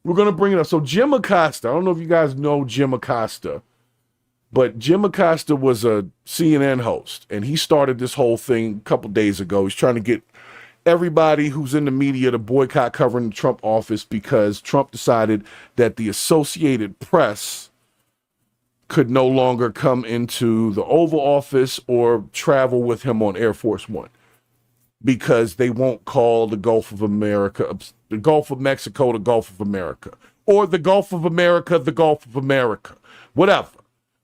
we're going to bring it up. So Jim Acosta, I don't know if you guys know Jim Acosta, but Jim Acosta was a CNN host, and he started this whole thing a couple days ago. He's trying to get everybody who's in the media to boycott covering the Trump office because Trump decided that the Associated Press could no longer come into the Oval Office or travel with him on Air Force One because they won't call the Gulf of America, the Gulf of Mexico, the Gulf of America, or the Gulf of America, the Gulf of America, whatever.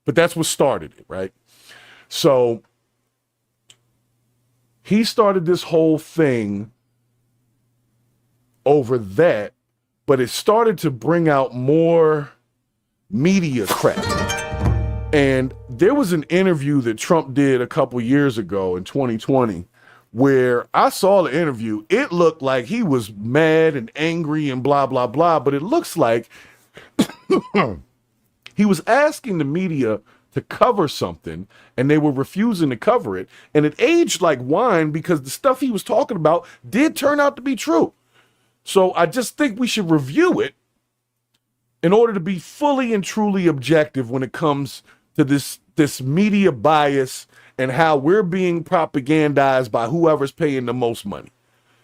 But that's what started it, right? So he started this whole thing over that, but it started to bring out more media crap. And there was an interview that Trump did a couple years ago in 2020 where I saw the interview. It looked like he was mad and angry and blah, blah, blah, but it looks like he was asking the media to cover something and they were refusing to cover it. And it aged like wine because the stuff he was talking about did turn out to be true. So I just think we should review it in order to be fully and truly objective when it comes to this media bias and how we're being propagandized by whoever's paying the most money.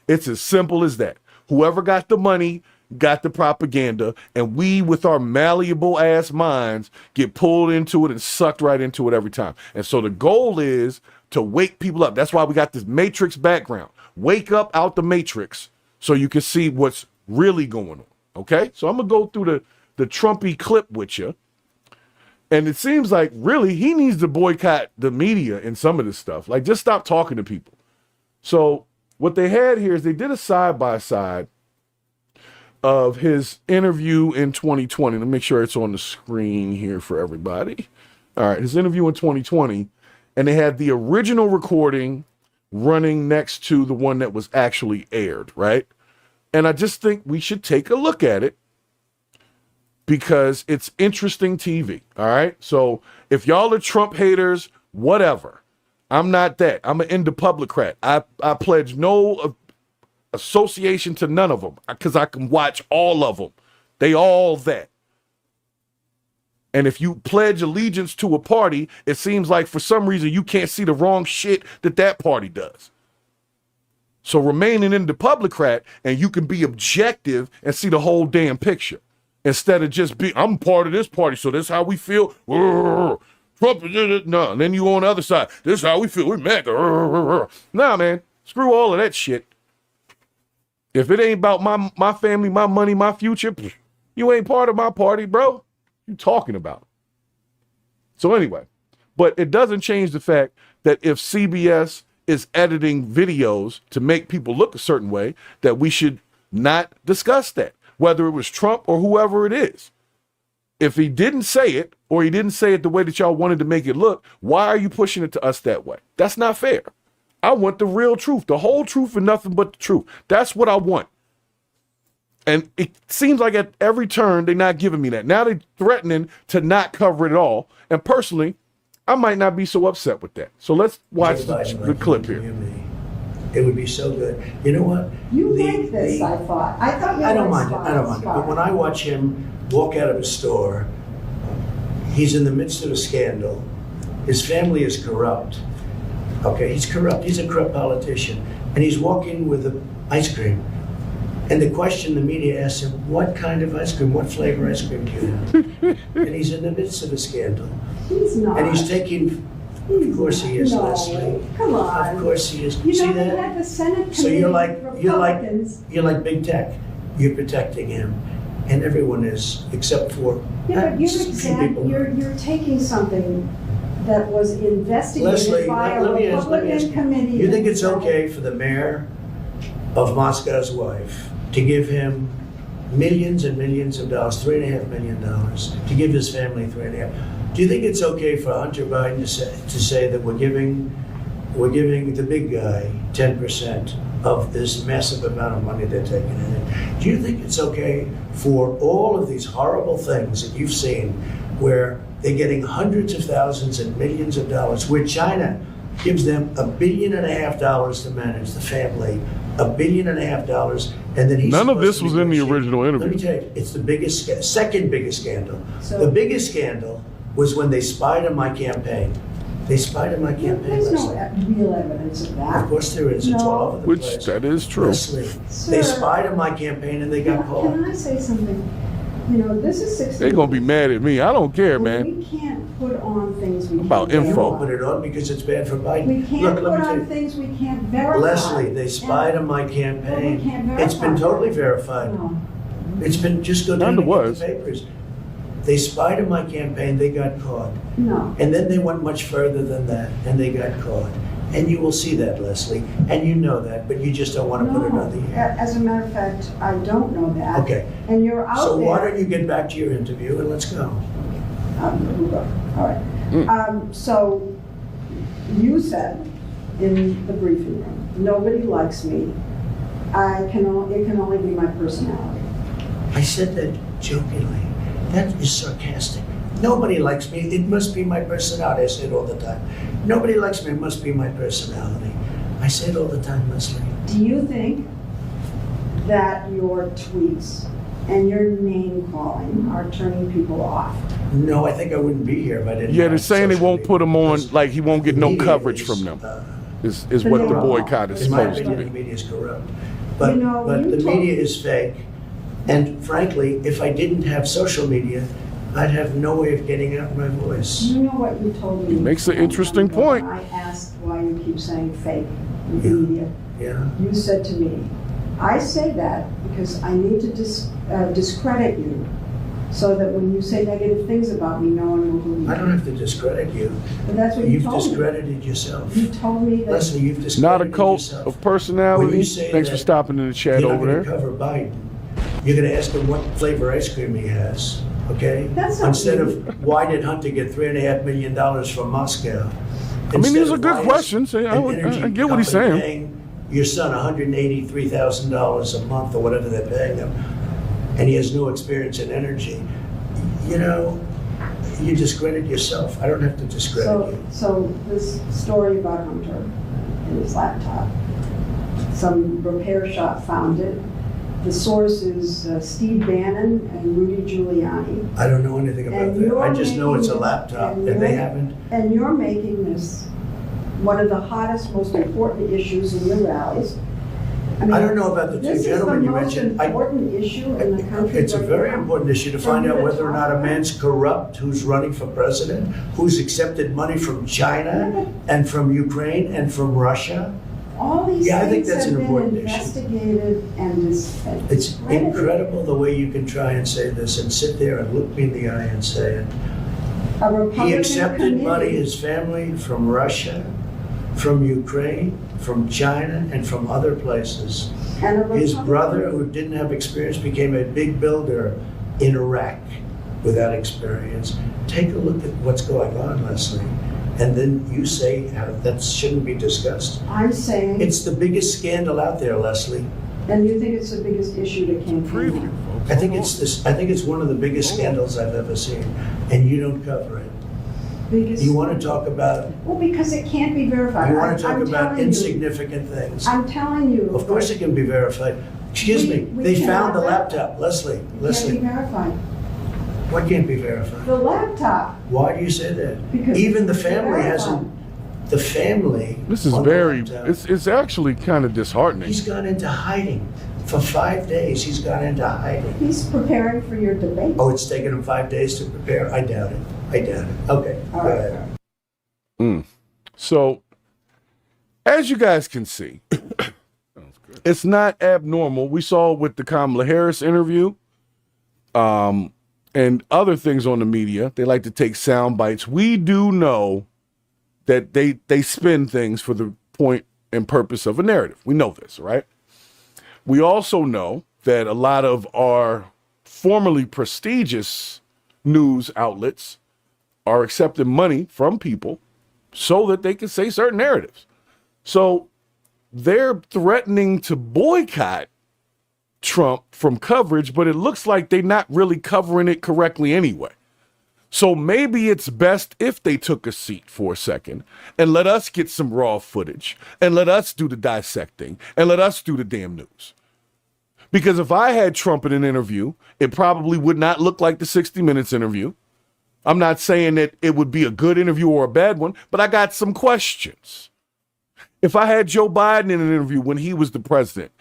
It's as simple as that. Whoever got the money got the propaganda, and we, with our malleable ass minds, get pulled into it and sucked right into it every time. And so the goal is to wake people up. That's why we got this Matrix background. Wake up out the Matrix so you can see what's really going on. Okay? So I'm going to go through the Trumpy clip with you. And it seems like, really, he needs to boycott the media in some of this stuff. Like, just stop talking to people. So what they had here is they did a side-by-side of his interview in 2020. Let me make sure it's on the screen here for everybody. All right, his interview in 2020. And they had the original recording running next to the one that was actually aired, right? And I just think we should take a look at it, because it's interesting TV, all right? So if y'all are Trump haters, whatever. I'm not that. I'm an indepublicrat. I pledge no association to none of them because I can watch all of them. They all that. And if you pledge allegiance to a party, it seems like for some reason you can't see the wrong shit that party does. So remain an indepublicrat and you can be objective and see the whole damn picture. Instead of just I'm part of this party, so this is how we feel. Trump, no. And then you on the other side. This is how we feel. We're mad. Nah, man. Screw all of that shit. If it ain't about my family, my money, my future, you ain't part of my party, bro. You talking about? So anyway, but it doesn't change the fact that if CBS is editing videos to make people look a certain way, that we should not discuss that. Whether it was Trump or whoever it is. If he didn't say it, or he didn't say it the way that y'all wanted to make it look, why are you pushing it to us that way? That's not fair. I want the real truth, the whole truth and nothing but the truth. That's what I want. And it seems like at every turn, they're not giving me that. Now they're threatening to not cover it at all. And personally, I might not be so upset with that. So let's watch the clip here. It would be so good. You know what? You like this, I thought. I thought you I don't mind it. I don't mind it. But when I watch him walk out of a store, he's in the midst of a scandal. His family is corrupt. Okay, he's corrupt. He's a corrupt politician. And he's walking with ice cream. And the question the media asks him, what kind of ice cream, what flavor ice cream do you have? And he's in the midst of a scandal. He's not. And he's taking... Of course he is, No, Leslie. come on. Of course he is. You See know, that? we had the Senate committee So you're like big tech. You're protecting him, and everyone is, except for Yeah, but people. you're taking something that was investigated Leslie, by a let me ask Republican you. committee. You think it's okay for the mayor of Moscow's wife to give him millions and millions of dollars, $3.5 million, to give his family $3.5 million? Do you think it's okay for Hunter Biden to say that we're giving the big guy 10% of this massive amount of money they're taking in? Do you think it's okay for all of these horrible things that you've seen where they're getting hundreds of thousands and millions of dollars, where China gives them $1.5 billion to manage the family, $1.5 billion, and then he's None of this supposed to was in the negotiate. original Let interview. me tell you, it's the biggest, second biggest scandal. So- The biggest scandal was when they spied on my campaign. They spied on my campaign. There's no Leslie. real evidence of that. Of course there is. It's No. all over the Which place. that is true. Leslie, Sir. they spied on my campaign and they got caught. Can I say something? You know, this is 16. They're gonna be mad at me. I don't care, man. We can't put on things we About can't info. Put it on because it's bad for Biden. We can't Look, put let me tell on you. things we can't verify. Leslie, they spied And- on my Well, campaign. we can't It's been verify. totally verified. No. It's been, just go down Kinda and get was. the papers. They spied on my campaign, they got caught. No. And then they went much further than that, and they got caught. And you will see that, Leslie, and you know that, but you just don't want to put it on the air. As a matter of fact, I don't know that. Okay. And you're out So there. why don't you get back to your interview and let's go. We'll go. All right. So you said in the briefing room, nobody likes me. It can only be my personality. I said that jokingly. That is sarcastic. Nobody likes me. It must be my personality. I say it all the time. Nobody likes me. It must be my personality. I say it all the time, Leslie. Do you think that your tweets and your name calling are turning people off? No, I think I wouldn't be here if I didn't. Yeah, they're have saying they social won't media. put him on, Because like he won't get the no media coverage is, from them. Is But what they the are. boycott is In my supposed to opinion, the be. media is corrupt. But, You know, but you the told- media is fake. And frankly, if I didn't have social media, I'd have no way of getting out my voice. You know what you told me? He makes an interesting point. I asked why you keep saying fake Yeah. media. Yeah. You said to me, I say that because I need to discredit you so that when you say negative things about me, no one will believe I you. don't have to discredit you. But that's what you You've told me. discredited yourself. You told me that. Leslie, you've Not discredited a cult yourself. of personality. When you say Thanks for that stopping in the chat You're not over going there. to cover Biden. You're going to ask him what flavor ice cream he has, okay? That's not Instead me. of why did Hunter get $3.5 million from Moscow? I mean, these Instead are of good why is questions. I an would- energy I get what he's company saying. paying your son $183,000 a month or whatever they're paying him, and he has no experience in energy. You know, you discredit yourself. I don't have to discredit you. So this story about Hunter and his laptop, some repair shop found it. The source is Steve Bannon and Rudy Giuliani. I don't know anything about And that. you're I just know it's a making- laptop, and and they you're- haven't. And you're making this one of the hottest, most important issues in your rallies. mean, I don't know about the two gentlemen you mentioned. This is the most important issue in the country. It's a right very now. important issue to For find you out to whether or talk not a about. man's corrupt who's running for president, who's accepted money from China and from Ukraine and from Russia. All these Yeah, I think things that's have an been important issue. investigated and It's discredited. incredible the way you can try and say this and sit there and look me in the eye and say it. A Republican He accepted money, committee- his family, from Russia, from Ukraine, from China, and from other places. and a His Republican- brother, who didn't have experience, became a big builder in Iraq without experience. Take a look at what's going on, Leslie, and then you say how that shouldn't be discussed. I'm saying, It's the biggest scandal out there, Leslie. and you think it's the biggest issue to campaign Preview, on. folks. I think it's this. I think it's one of the biggest scandals I've ever seen, and you don't cover it. Because, You want to talk about. well, because it can't be verified. You want to talk I'm about telling you. insignificant things. I'm telling you. Of course, it can be verified. Excuse me. We They cannot found the verify. laptop, Leslie. It can't be Leslie, verified. what can't be verified? The laptop, Why do you say that? because. Even the it's family verified. hasn't. The family. This is on the very, laptop, it's actually kind of disheartening. He's gone into hiding. For 5 days, he's gone into hiding. He's preparing for your debate. Oh, it's taken him 5 days to prepare? I doubt it. I doubt it. Okay, All go right. ahead. So, as you guys can see, it's not abnormal. We saw with the Kamala Harris interview and other things on the media. They like to take sound bites. We do know that they spin things for the point and purpose of a narrative. We know this, right? We also know that a lot of our formerly prestigious news outlets are accepting money from people so that they can say certain narratives. So they're threatening to boycott Trump from coverage, but it looks like they're not really covering it correctly anyway. So maybe it's best if they took a seat for a second and let us get some raw footage and let us do the dissecting and let us do the damn news. Because if I had Trump in an interview, it probably would not look like the 60 Minutes interview. I'm not saying that it would be a good interview or a bad one, but I got some questions. If I had Joe Biden in an interview when he was the president,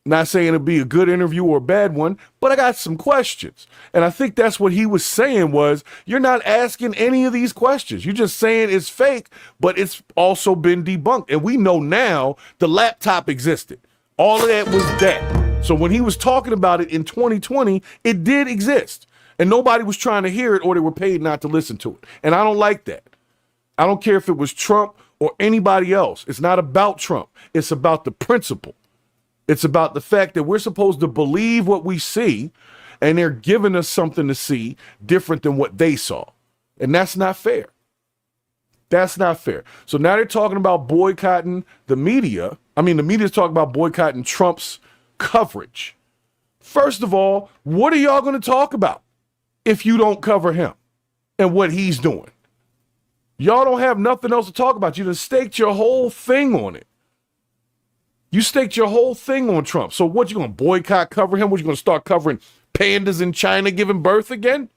not saying it'd be a good interview or a bad one, but I got some questions. And I think that's what he was saying was, you're not asking any of these questions. You're just saying it's fake, but it's also been debunked. And we know now the laptop existed. All of that was that. So when he was talking about it in 2020, it did exist. And nobody was trying to hear it or they were paid not to listen to it. And I don't like that. I don't care if it was Trump or anybody else. It's not about Trump. It's about the principle. It's about the fact that we're supposed to believe what we see, and they're giving us something to see different than what they saw. And that's not fair. That's not fair. So now they're talking about boycotting the media. I mean, the media's talking about boycotting Trump's coverage. First of all, what are y'all going to talk about if you don't cover him and what he's doing? Y'all don't have nothing else to talk about. You done staked your whole thing on it. You staked your whole thing on Trump. So what, you going to boycott cover him? What, you going to start covering pandas in China giving birth again?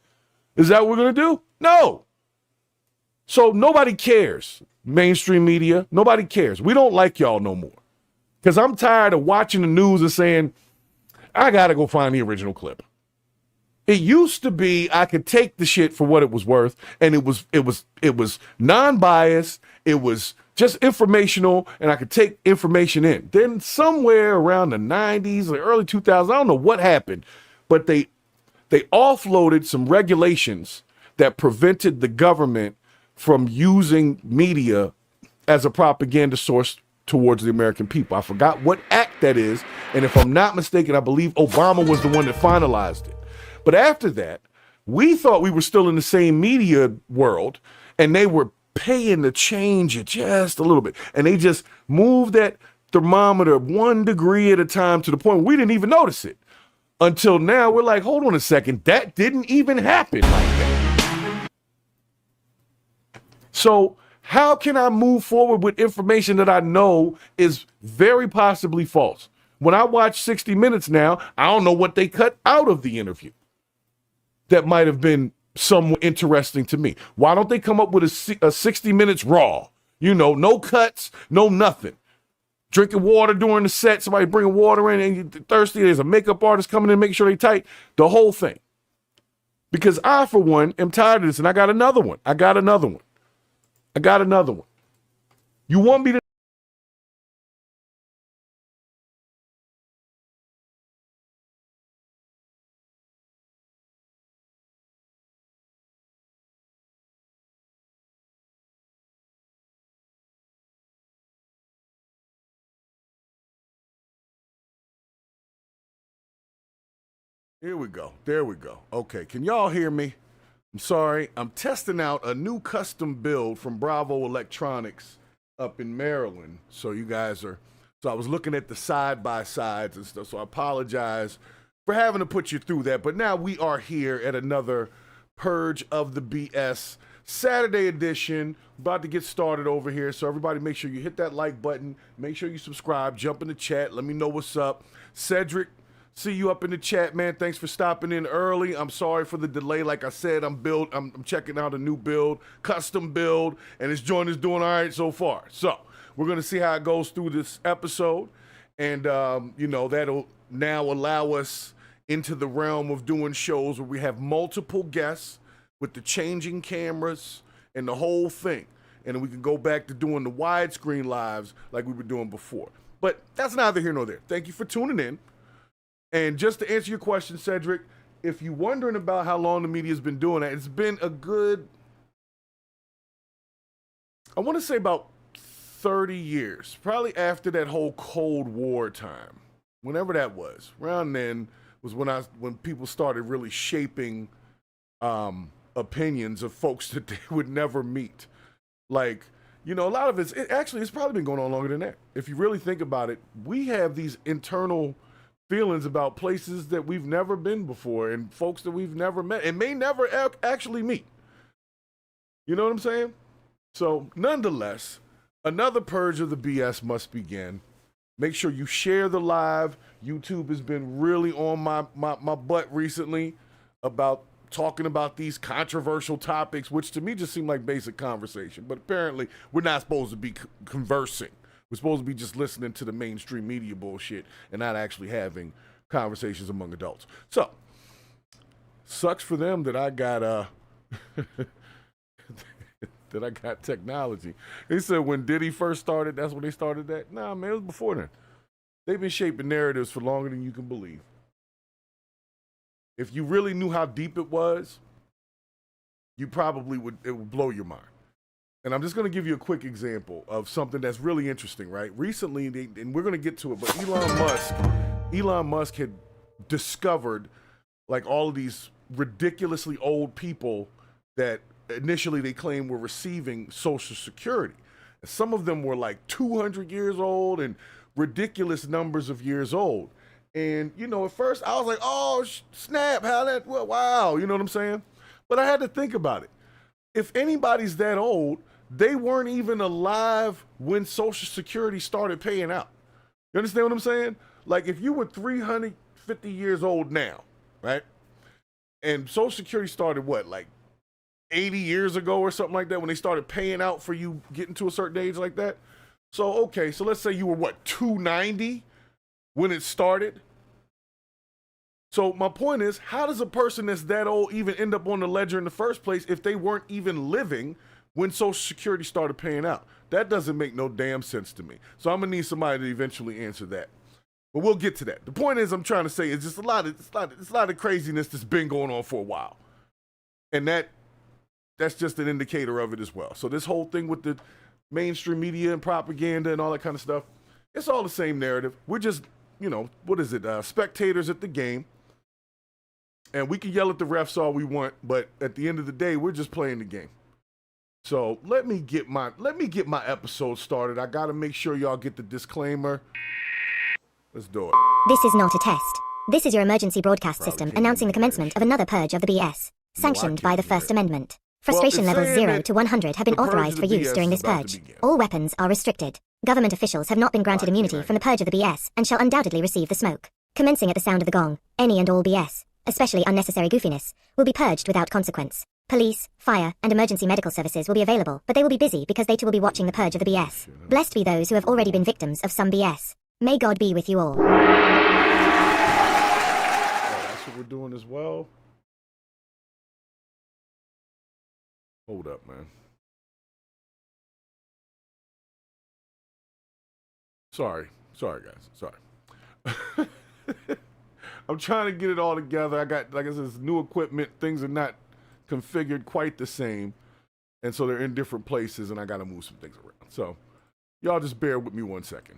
Is that what we're going to do? No. So nobody cares. Mainstream media, nobody cares. We don't like y'all no more. Because I'm tired of watching the news and saying, I got to go find the original clip. It used to be I could take the shit for what it was worth, and it was non-biased, it was just informational, and I could take information in. Then somewhere around the 90s or early 2000s, I don't know what happened, but they offloaded some regulations that prevented the government from using media as a propaganda source towards the American people. I forgot what act that is, and if I'm not mistaken, I believe Obama was the one that finalized it. But after that, we thought we were still in the same media world, and they were paying to change it just a little bit. And they just moved that thermometer 1 degree at a time to the point where we didn't even notice it. Until now, we're like, hold on a second, that didn't even happen like that. So how can I move forward with information that I know is very possibly false? When I watch 60 Minutes now, I don't know what they cut out of the interview that might have been somewhat interesting to me. Why don't they come up with a 60 Minutes raw? You know, no cuts, no nothing. Drinking water during the set, somebody bringing water in and you're thirsty, there's a makeup artist coming in, making sure they tight, the whole thing. Because I, for one, am tired of this, and I got another one. You want me to Here we go. There we go. Okay, can y'all hear me? I'm sorry. I'm testing out a new custom build from Bravo Electronics up in Maryland. So I was looking at the side-by-sides and stuff, so I apologize for having to put you through that. But now we are here at another Purge of the BS Saturday edition. About to get started over here. So everybody make sure you hit that like button. Make sure you subscribe. Jump in the chat. Let me know what's up. Cedric, see you up in the chat, man. Thanks for stopping in early. I'm sorry for the delay. Like I said, I'm checking out a new build, custom build, and this joint is doing all right so far. So we're going to see how it goes through this episode. And, that'll now allow us into the realm of doing shows where we have multiple guests with the changing cameras and the whole thing. And then we can go back to doing the widescreen lives like we were doing before. But that's neither here nor there. Thank you for tuning in. And just to answer your question, Cedric, if you're wondering about how long the media's been doing that, it's been a good, I want to say about 30 years, probably after that whole Cold War time, whenever that was. Around then was when people started really shaping opinions of folks that they would never meet. Like, a lot of it's probably been going on longer than that. If you really think about it, we have these internal feelings about places that we've never been before and folks that we've never met and may never actually meet. You know what I'm saying? So, nonetheless, another purge of the BS must begin. Make sure you share the live. YouTube has been really on my butt recently about talking about these controversial topics, which to me just seem like basic conversation. But apparently, we're not supposed to be conversing. We're supposed to be just listening to the mainstream media bullshit and not actually having conversations among adults. So, sucks for them that I got that I got technology. They said when Diddy first started, that's when they started that. Nah, man, it was before then. They've been shaping narratives for longer than you can believe. If you really knew how deep it was, you probably it would blow your mind. And I'm just going to give you a quick example of something that's really interesting, right? Recently, and we're going to get to it, but Elon Musk had discovered like all of these ridiculously old people that initially they claimed were receiving Social Security. And some of them were like 200 years old and ridiculous numbers of years old. And, you know, at first I was like, oh, snap, how that, well, wow, you know what I'm saying? But I had to think about it. If anybody's that old, they weren't even alive when Social Security started paying out. You understand what I'm saying? Like if you were 350 years old now, right? And Social Security started what, like 80 years ago or something like that, when they started paying out for you getting to a certain age like that. So, okay, so let's say you were what, 290 when it started? So my point is, how does a person that's that old even end up on the ledger in the first place if they weren't even living when Social Security started paying out? That doesn't make no damn sense to me. So I'm gonna need somebody to eventually answer that. But we'll get to that. The point is, I'm trying to say, it's just a lot of craziness that's been going on for a while. And that's just an indicator of it as well. So this whole thing with the mainstream media and propaganda and all that kind of stuff, it's all the same narrative. We're just, you know, what is it? Spectators at the game. And we can yell at the refs all we want, but at the end of the day, we're just playing the game. So let me get my episode started. I gotta make sure y'all get the disclaimer. Let's do it. This is not a test. This is your emergency broadcast system announcing the commencement of another purge of the BS, sanctioned by the First Amendment. Frustration levels 0 to 100 have been authorized for use during this purge. All weapons are restricted. Government officials have not been granted immunity from the purge of the BS and shall undoubtedly receive the smoke. Commencing at the sound of the gong, any and all BS, especially unnecessary goofiness, will be purged without consequence. Police, fire, and emergency medical services will be available, but they will be busy because they too will be watching the purge of the BS. Blessed be those who have already been victims of some BS. May God be with you all. Oh, that's what we're doing as well. Hold up, man. Sorry, guys. Sorry. I'm trying to get it all together. I got, like I said, new equipment. Things are not configured quite the same. And so they're in different places, and I got to move some things around. So y'all just bear with me 1 second.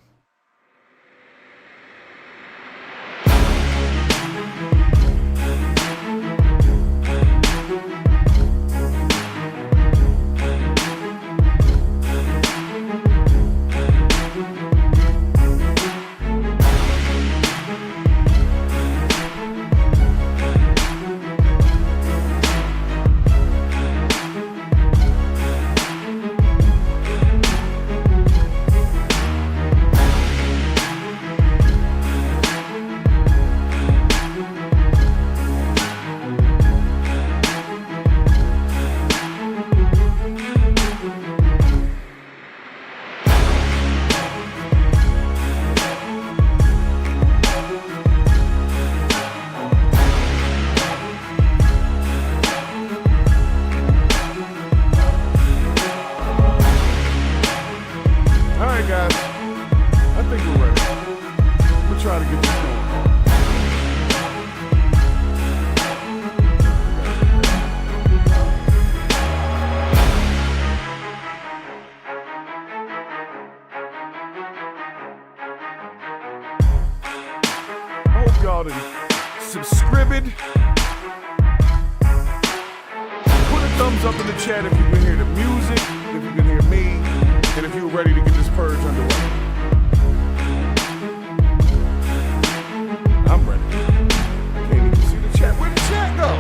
y'all to subscribe it. Put a thumbs up in the chat if you can hear the music, if you can hear me, and if you're ready to get this purge underway. I'm ready. I can't even see the chat. Where'd the chat go?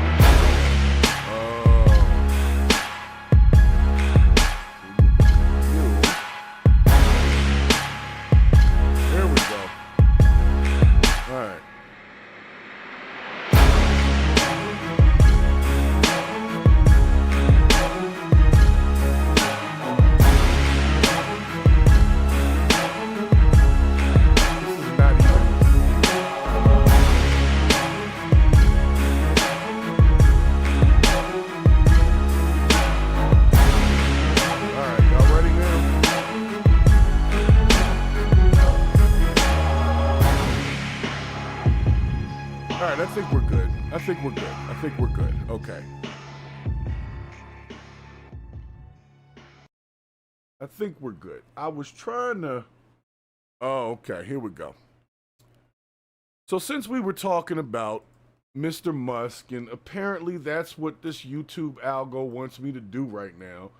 right, I think we're good. I think we're good. I think we're good. Okay. I think we're good. I was trying to... Oh, okay. Here we go. So since we were talking about Mr. Musk, and apparently that's what this YouTube algo wants me to do right now,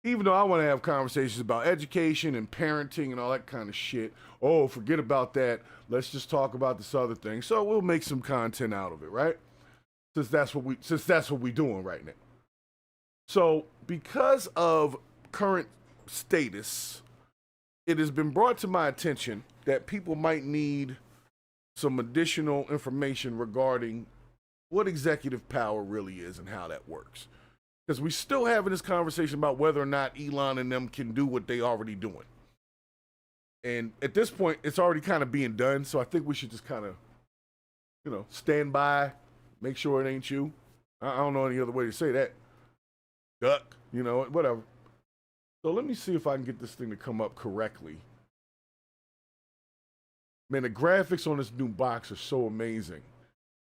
even though I want to have conversations about education and parenting and all that kind of shit. Oh, forget about that. Let's just talk about this other thing. So we'll make some content out of it, right? Since that's what we're doing right now. So because of current status, it has been brought to my attention that people might need some additional information regarding what executive power really is and how that works. Because we still having this conversation about whether or not Elon and them can do what they already doing. And at this point, it's already kind of being done. So I think we should just kind of, stand by, make sure it ain't you. I don't know any other way to say that. Duck, whatever. So let me see if I can get this thing to come up correctly. Man, the graphics on this new box are so amazing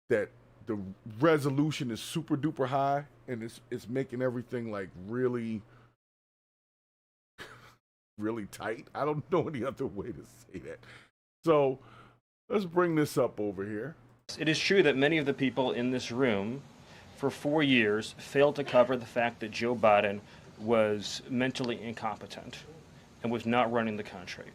that the resolution is super duper high, and it's making everything like really, really tight. I don't know any other way to say that. So let's bring this up over here. It is true that many of the people in this room for 4 years failed to cover the fact that Joe Biden was mentally incompetent and was not running the country.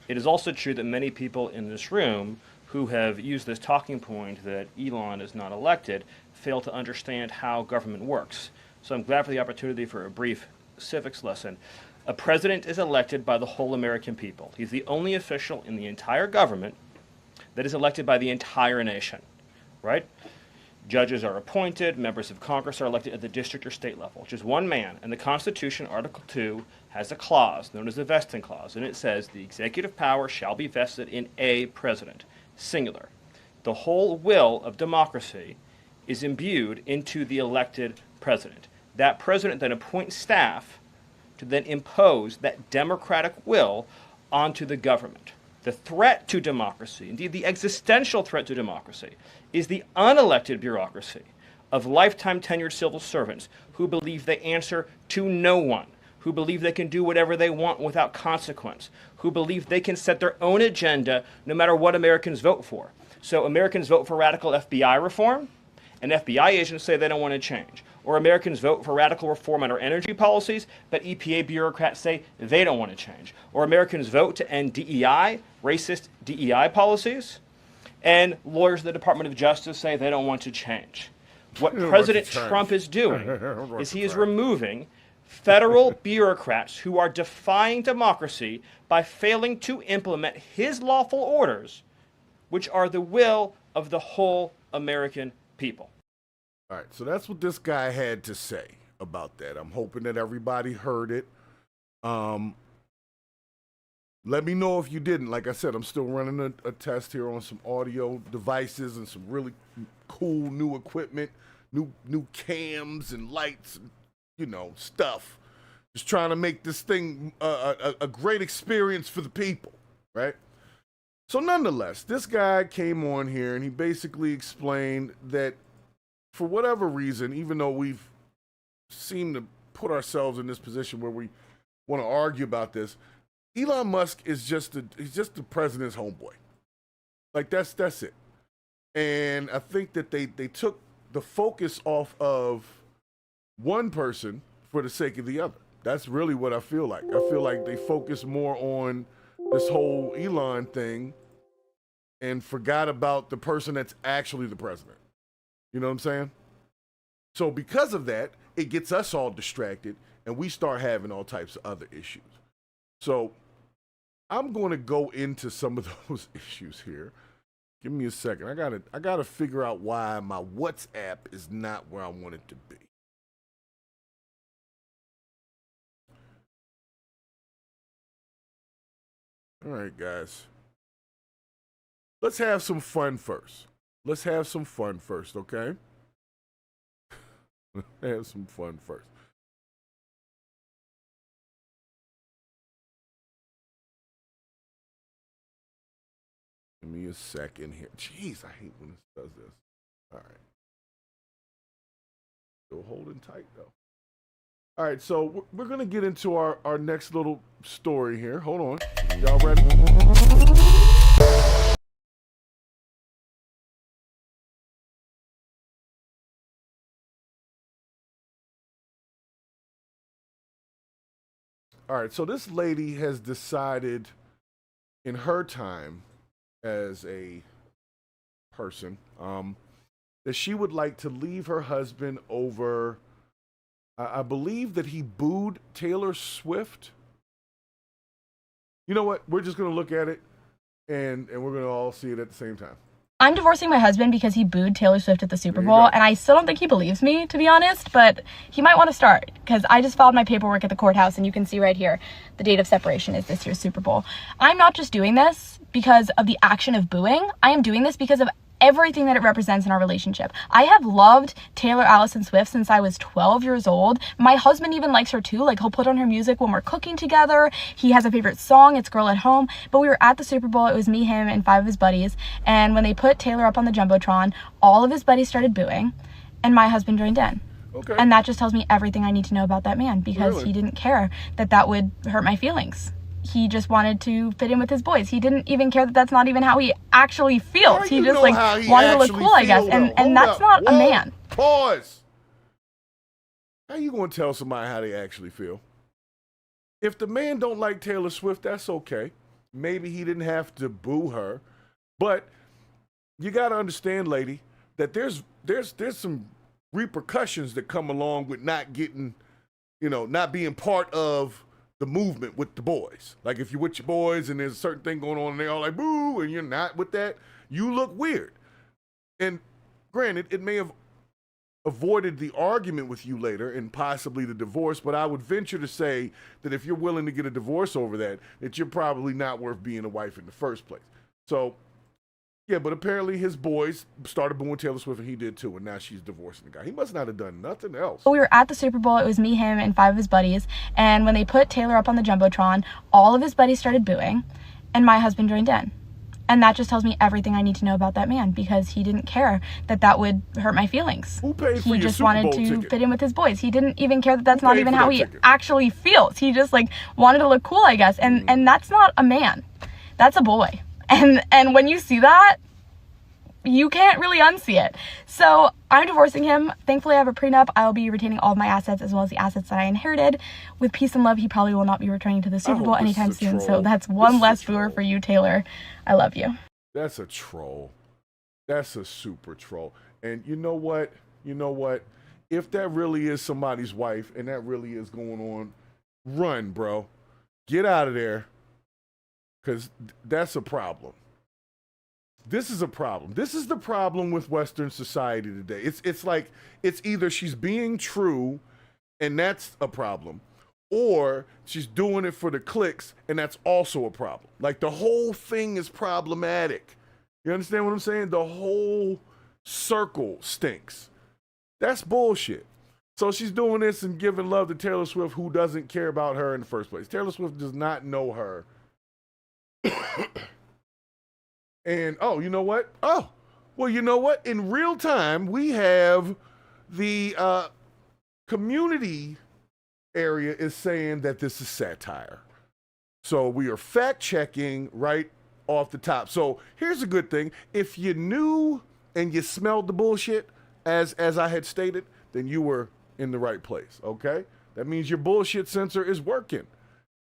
It is also true that many people in this room who have used this talking point that Elon is not elected fail to understand how government works. So I'm glad for the opportunity for a brief civics lesson. A president is elected by the whole American people. He's the only official in the entire government that is elected by the entire nation, right? Judges are appointed, members of Congress are elected at the district or state level, which is one man. And the Constitution, Article 2, has a clause known as the vesting clause, and it says the executive power shall be vested in a president, singular. The whole will of democracy is imbued into the elected president. That president then appoints staff to then impose that democratic will onto the government. The threat to democracy, indeed the existential threat to democracy, is the unelected bureaucracy of lifetime tenured civil servants who believe they answer to no one, who believe they can do whatever they want without consequence, who believe they can set their own agenda no matter what Americans vote for. So Americans vote for radical FBI reform, and FBI agents say they don't want to change. Or Americans vote for radical reform on our energy policies, but EPA bureaucrats say they don't want to change. Or Americans vote to end DEI, racist DEI policies, and lawyers of the Department of Justice say they don't want to change. What President Trump is doing is he is removing federal bureaucrats who are defying democracy by failing to implement his lawful orders, which are the will of the whole American people. All right, so that's what this guy had to say about that. I'm hoping that everybody heard it. Let me know if you didn't. Like I said, I'm still running a test here on some audio devices and some really cool new equipment, new cams and lights, and, stuff. Just trying to make this thing a great experience for the people, right? So nonetheless, this guy came on here and he basically explained that for whatever reason, even though we've seemed to put ourselves in this position where we want to argue about this, Elon Musk is he's just the president's homeboy. Like that's it. And I think that they took the focus off of one person for the sake of the other. That's really what I feel like. I feel like they focused more on this whole Elon thing and forgot about the person that's actually the president. You know what I'm saying? So because of that, it gets us all distracted and we start having all types of other issues. So I'm going to go into some of those issues here. Give me a second. I gotta figure out why my WhatsApp is not where I want it to be. All right, guys. Let's have some fun first. Okay? Have some fun first. Give me a second here. Jeez, I hate when it does this. All right. Still holding tight, though. All right, so we're going to get into our next little story here. Hold on. Y'all ready? All right, so this lady has decided in her time as a person that she would like to leave her husband over, I believe that he booed Taylor Swift. You know what? We're just going to look at it and we're going to all see it at the same time. I'm divorcing my husband because he booed Taylor Swift at the Super Bowl, and I still don't think he believes me, to be honest, but he might want to start, because I just filed my paperwork at the courthouse, and you can see right here, the date of separation is this year's Super Bowl. I'm not just doing this because of the action of booing. I am doing this because of everything that it represents in our relationship. I have loved Taylor Allison Swift since I was 12 years old. My husband even likes her too. Like, he'll put on her music when we're cooking together. He has a favorite song, it's Girl at Home. But we were at the Super Bowl. It was me, him, and 5 of his buddies. And when they put Taylor up on the Jumbotron, all of his buddies started booing, and my husband joined in. Okay. And that just tells me everything I need to know about that man, because Really? he didn't care that that would hurt my feelings. He just wanted to fit in with his boys. He didn't even care that that's not even how he actually feels. He just wanted to look cool, I guess. And that's not a man. Pause. How you going to tell somebody how they actually feel? If the man don't like Taylor Swift, that's okay. Maybe he didn't have to boo her. But you got to understand, lady, that there's some repercussions that come along with not getting, not being part of the movement with the boys. Like, if you're with your boys and there's a certain thing going on and they're all like, boo, and you're not with that, you look weird. And granted, it may have avoided the argument with you later and possibly the divorce, but I would venture to say that if you're willing to get a divorce over that you're probably not worth being a wife in the first place. So, yeah, but apparently his boys started booing Taylor Swift, and he did too, and now she's divorcing the guy. He must not have done nothing else. We were at the Super Bowl. It was me, him, and 5 of his buddies. And when they put Taylor up on the Jumbotron, all of his buddies started booing, and my husband joined in. And that just tells me everything I need to know about that man, because he didn't care that that would hurt my feelings. Who paid for He your just Super wanted Bowl to ticket? fit in with his boys. He didn't even care that that's not paid even for how that he ticket? actually feels. He just wanted to look cool, I guess. And that's not a man. That's a boy. And when you see that, you can't really unsee it. So I'm divorcing him. Thankfully, I have a prenup. I'll be retaining all of my assets as well as the assets that I inherited. With peace and love, he probably will not be returning to the Super Bowl anytime soon. So that's one less booer for you, Taylor. I love you. That's a troll. That's a super troll. And you know what? If that really is somebody's wife and that really is going on, run, bro. Get out of there. Because that's a problem. This is a problem. This is the problem with Western society today. It's like, it's either she's being true and that's a problem, or she's doing it for the clicks and that's also a problem. Like, the whole thing is problematic. You understand what I'm saying? The whole circle stinks. That's bullshit. So she's doing this and giving love to Taylor Swift, who doesn't care about her in the first place. Taylor Swift does not know her. And, oh, you know what? Oh, well, you know what? In real time, we have the community area is saying that this is satire. So we are fact-checking right off the top. So here's a good thing. If you knew and you smelled the bullshit, as I had stated, then you were in the right place, okay? That means your bullshit sensor is working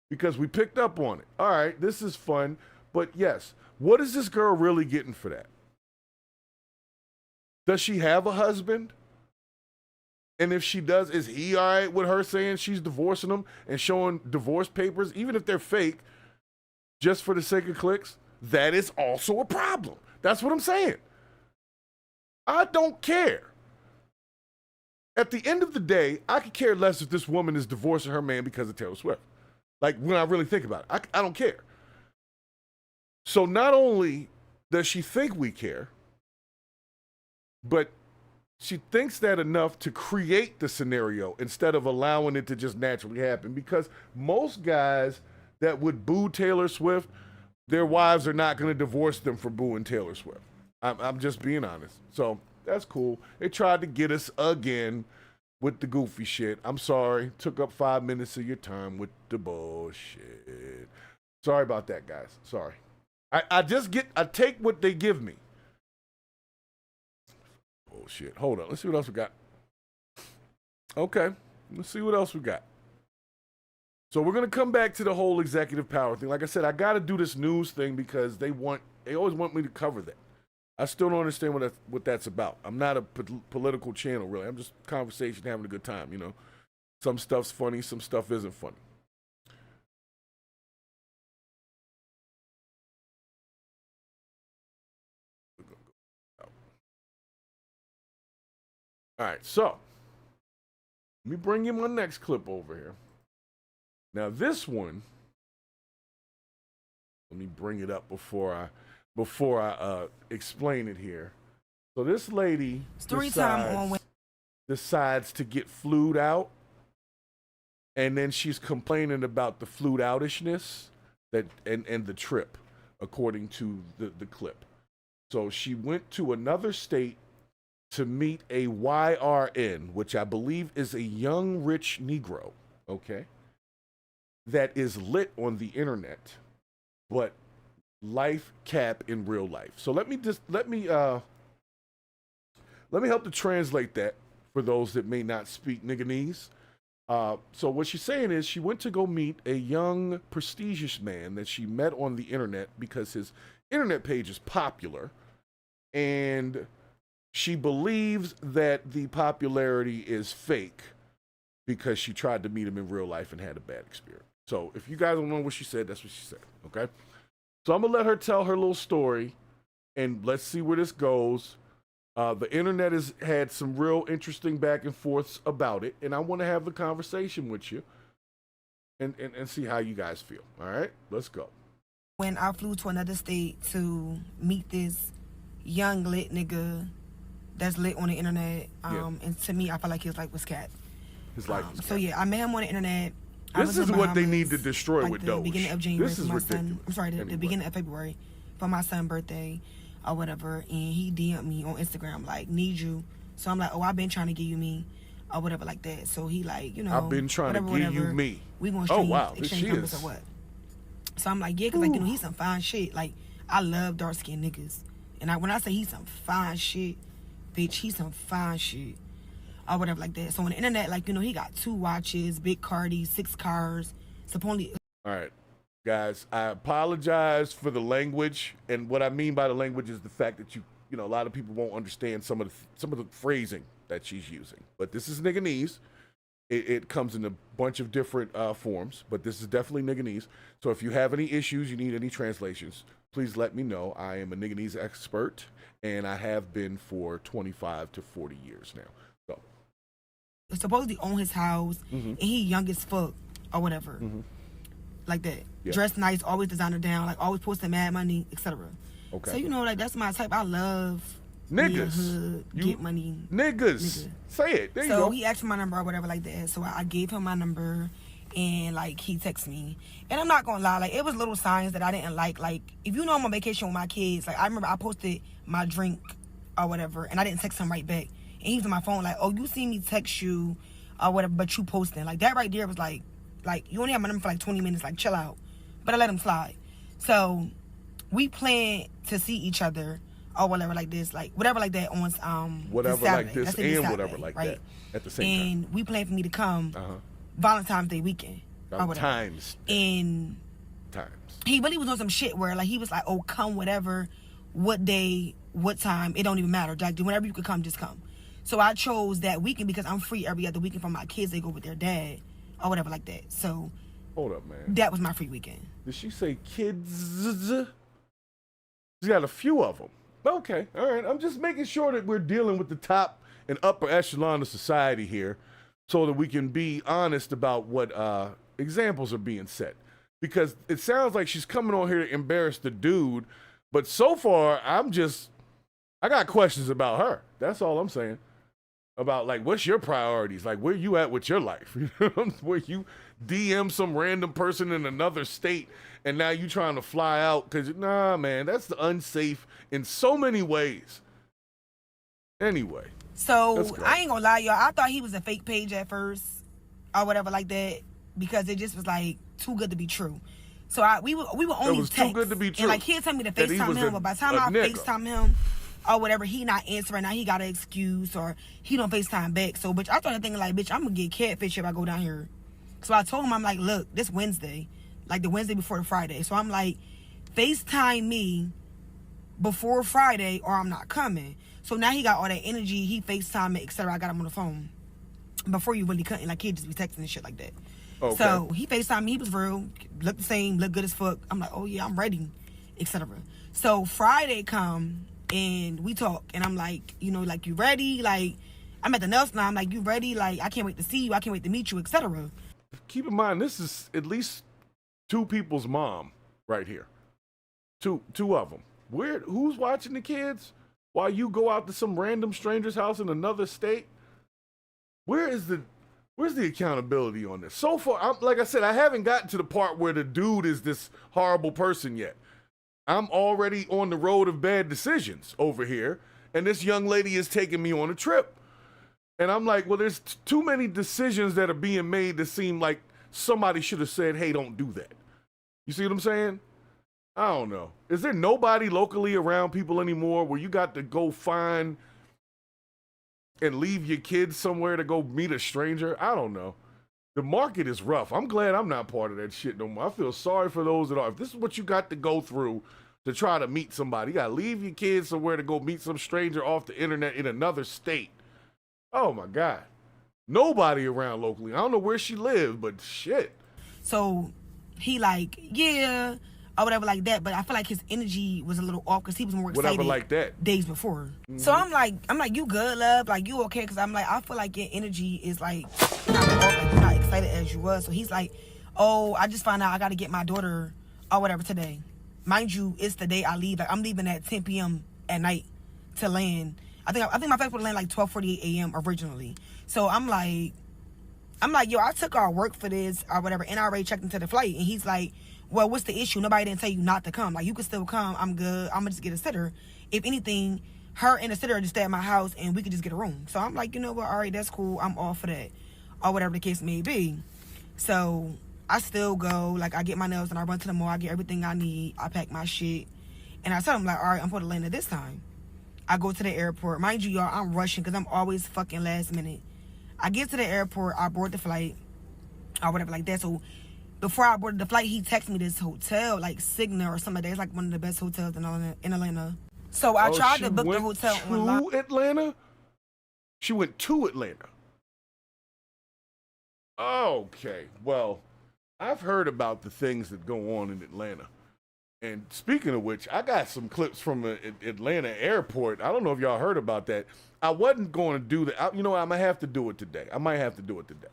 because we picked up on it. All right, this is fun. But yes, what is this girl really getting for that? Does she have a husband? And if she does, is he all right with her saying she's divorcing him and showing divorce papers, even if they're fake, just for the sake of clicks? That is also a problem. That's what I'm saying. I don't care. At the end of the day, I could care less if this woman is divorcing her man because of Taylor Swift. Like, when I really think about it, I don't care. So not only does she think we care, but she thinks that enough to create the scenario instead of allowing it to just naturally happen. Because most guys that would boo Taylor Swift their wives are not going to divorce them for booing Taylor Swift. I'm just being honest. So that's cool. They tried to get us again with the goofy shit. I'm sorry. Took up 5 minutes of your time with the bullshit. Sorry about that, guys. Sorry. I take what they give me. Bullshit. Hold on. Let's see what else we got. Okay. Let's see what else we got. So we're going to come back to the whole executive power thing. Like I said, I got to do this news thing because they always want me to cover that. I still don't understand what that's about. I'm not a political channel, really. I'm just conversation, having a good time, you know. Some stuff's funny, some stuff isn't funny. All right, so let me bring you my next clip over here. Now this one, let me bring it up before I explain it here. So this lady decides to get flued out, and then she's complaining about the flued outishness and the trip, according to the clip. So she went to another state to meet a YRN, which I believe is a young rich Negro, okay, that is lit on the internet, but life cap in real life. So let me help to translate that for those that may not speak nigganese. So what she's saying is she went to go meet a young prestigious man that she met on the internet because his internet page is popular, and she believes that the popularity is fake because she tried to meet him in real life and had a bad experience. So if you guys don't know what she said, that's what she said, okay? So I'm going to let her tell her little story, and let's see where this goes. The internet has had some real interesting back and forths about it, and I want to have the conversation with you and see how you guys feel, all right? Let's go. When I flew to another state to meet this young lit nigga that's lit on the internet, and to me, I felt like his life was cat. His life was cat. So yeah, I met him on the internet. This is what they need to destroy like with the Doge. beginning of January This is for my ridiculous. son. I'm sorry, the beginning of February for my son's birthday or whatever, and he DM'd me on Instagram like, need you. So I'm like, oh, I've been trying to give you me or whatever like that. So he like, you know, I've been trying to give you me. We gonna exchange numbers or what? So I'm like, yeah, cause like, you know, he's some fine shit. Like, I love dark skinned niggas, and when I say he's some fine shit, bitch, he's some fine shit or whatever like that. So on the internet, like, you know, he got 2 watches, big Cardi, 6 cars, supposedly. All right, guys, I apologize for the language, and what I mean by the language is the fact that you know, a lot of people won't understand some of the phrasing that she's using. But this is nigganese. It comes in a bunch of different forms, but this is definitely nigganese. So if you have any issues, you need any translations, please let me know. I am a nigganese expert, and I have been for 25 to 40 years now. So supposedly own his house, and he young as fuck or whatever, like that. Yeah. Dressed nice, always designer down, like always posting mad money, etc. Okay. So you know, like that's my type. I love niggas, hood, get money, niggas. Say it. There you go. So he asked for my number or whatever like that. So I gave him my number, and like he texted me, and I'm not gonna lie, like it was little signs that I didn't like. Like if you know I'm on vacation with my kids, like I remember I posted my drink or whatever, and I didn't text him right back. And he was on my phone like, oh, you see me text you or whatever, but you posting. Like, that right there was like, you only have my number for like 20 minutes, like, chill out. But I let him slide. So, we plan to see each other or whatever like this, like, whatever like that on whatever like this and Saturday, whatever like right? that at the same time. And we plan for me to come Valentine's Day weekend or whatever. Times. He really was on some shit where, like, he was like, oh, come whatever, what day, what time, it don't even matter. Like, whenever you could come, just come. So I chose that weekend because I'm free every other weekend for my kids. They go with their dad or whatever like that. So hold up, man. That was my free weekend. Did she say kids? She's got a few of them. Okay, all right. I'm just making sure that we're dealing with the top and upper echelon of society here so that we can be honest about what examples are being set. Because it sounds like she's coming on here to embarrass the dude, but so far I got questions about her. That's all I'm saying. about like, what's your priorities? Like, where you at with your life? Where you DM some random person in another state and now you trying to fly out? Because, nah, man, that's unsafe in so many ways. Anyway. So, I ain't gonna lie, y'all. I thought he was a fake page at first or whatever like that because it just was like too good to be true. So, we were only text. Too good to be true. And like, he'll tell me to FaceTime him, but by the time I FaceTime him, or whatever, he not answering. Now he got an excuse or he don't FaceTime back. So, bitch, I started thinking like, bitch, I'm gonna get catfish if I go down here. So I told him, I'm like, look, this Wednesday, like the Wednesday before the Friday. So I'm like, FaceTime me before Friday or I'm not coming. So now he got all that energy. He FaceTime me, etc. I got him on the phone before you really couldn't. Like, he'd just be texting and shit like that. Okay. So he FaceTime me. He was real, looked the same, looked good as fuck. I'm like, oh yeah, I'm ready, etc. So Friday come. And we talk, and I'm like, you know, like, you ready? Like, I'm at the nail salon. I'm like, you ready? Like, I can't wait to see you. I can't wait to meet you, etc. Keep in mind, this is at least two people's mom right here. Two of them. Who's watching the kids while you go out to some random stranger's house in another state? Where's the accountability on this? So far, like I said, I haven't gotten to the part where the dude is this horrible person yet. I'm already on the road of bad decisions over here, and this young lady is taking me on a trip. And I'm like, well, there's too many decisions that are being made to seem like somebody should have said, hey, don't do that. You see what I'm saying? I don't know. Is there nobody locally around people anymore where you got to go find and leave your kids somewhere to go meet a stranger? I don't know. The market is rough. I'm glad I'm not part of that shit no more. I feel sorry for those that are. If this is what you got to go through to try to meet somebody, you got to leave your kids somewhere to go meet some stranger off the internet in another state. Oh, my God. Nobody around locally. I don't know where she lives, but shit. So he like, yeah, or whatever like that. But I feel like his energy was a little off because he was more excited whatever like that days before. Mm-hmm. So I'm like, you good, love? Like, you okay? Because I'm like, I feel like your energy is like kind of off, like you're not excited as you was. So he's like, oh, I just found out I got to get my daughter or whatever today. Mind you, it's the day I leave. Like, I'm leaving at 10 p.m. at night to land. I think my flight would land like 12:48 a.m. originally. So I'm like, yo, I took our work for this or whatever, and I already checked into the flight. And he's like, well, what's the issue? Nobody didn't tell you not to come. Like, you can still come. I'm good. I'm gonna just get a sitter. If anything, her and the sitter just stay at my house, and we could just get a room. So I'm like, you know what? All right, that's cool. I'm all for that, or whatever the case may be. So I still go. Like, I get my nails and I run to the mall. I get everything I need. I pack my shit, and I tell him like, all right, I'm for the land at this time. I go to the airport. Mind you, y'all, I'm rushing because I'm always fucking last minute. I get to the airport. I board the flight or whatever like that. So before I boarded the flight, he texted me this hotel, like Cigna or something like that. It's like one of the best hotels in Atlanta. So I tried to book the hotel online. To Atlanta? She went to Atlanta. Okay. Well, I've heard about the things that go on in Atlanta. And speaking of which, I got some clips from Atlanta airport. I don't know if y'all heard about that. I wasn't going to do that. You know what? I'm going to have to do it today. I might have to do it today.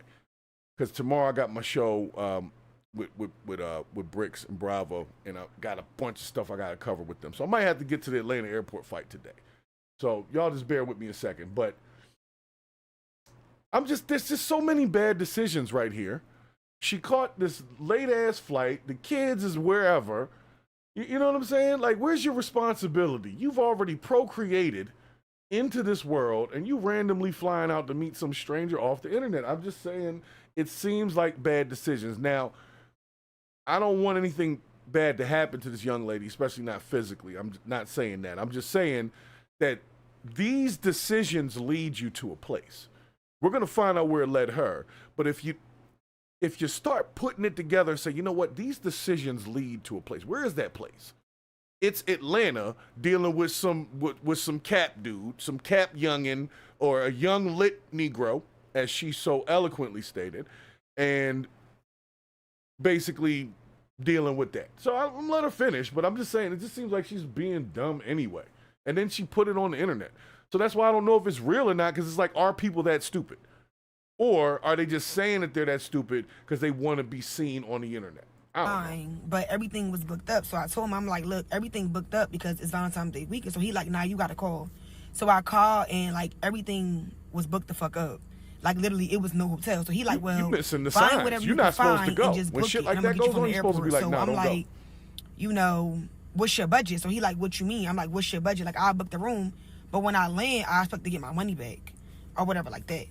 Because tomorrow I got my show with Brix and Bravo, and I got a bunch of stuff I got to cover with them. So I might have to get to the Atlanta airport fight today. So y'all just bear with me a second. But there's just so many bad decisions right here. She caught this late-ass flight. The kids is wherever. You know what I'm saying? Like, where's your responsibility? You've already procreated into this world, and you randomly flying out to meet some stranger off the internet. I'm just saying, it seems like bad decisions. Now, I don't want anything bad to happen to this young lady, especially not physically. I'm not saying that. I'm just saying that these decisions lead you to a place. We're going to find out where it led her. But if you start putting it together and say, you know what, these decisions lead to a place. Where is that place? It's Atlanta, dealing with some cap dude, some cap youngin, or a young lit Negro, as she so eloquently stated, and basically dealing with that. So I'm let her finish, but I'm just saying, it just seems like she's being dumb anyway. And then she put it on the internet. So that's why I don't know if it's real or not, because it's like, are people that stupid? Or are they just saying that they're that stupid because they want to be seen on the internet? Fine, but everything was booked up. So I told him, I'm like, look, everything booked up because it's Valentine's Day weekend. So he like, nah, you got to call. So I called and like everything was booked the fuck up. Like literally, it was no hotel. So he like, well, you missing the find signs. whatever You're you not can supposed to find go. and just When book shit it, like and I'm that gonna get goes you on, from you're the supposed to be airport. like, So nah, I'm don't go. like, you know, what's your budget? So he like, what you mean? I'm like, what's your budget? Like, I'll book the room, but when I land, I expect to get my money back or whatever like that.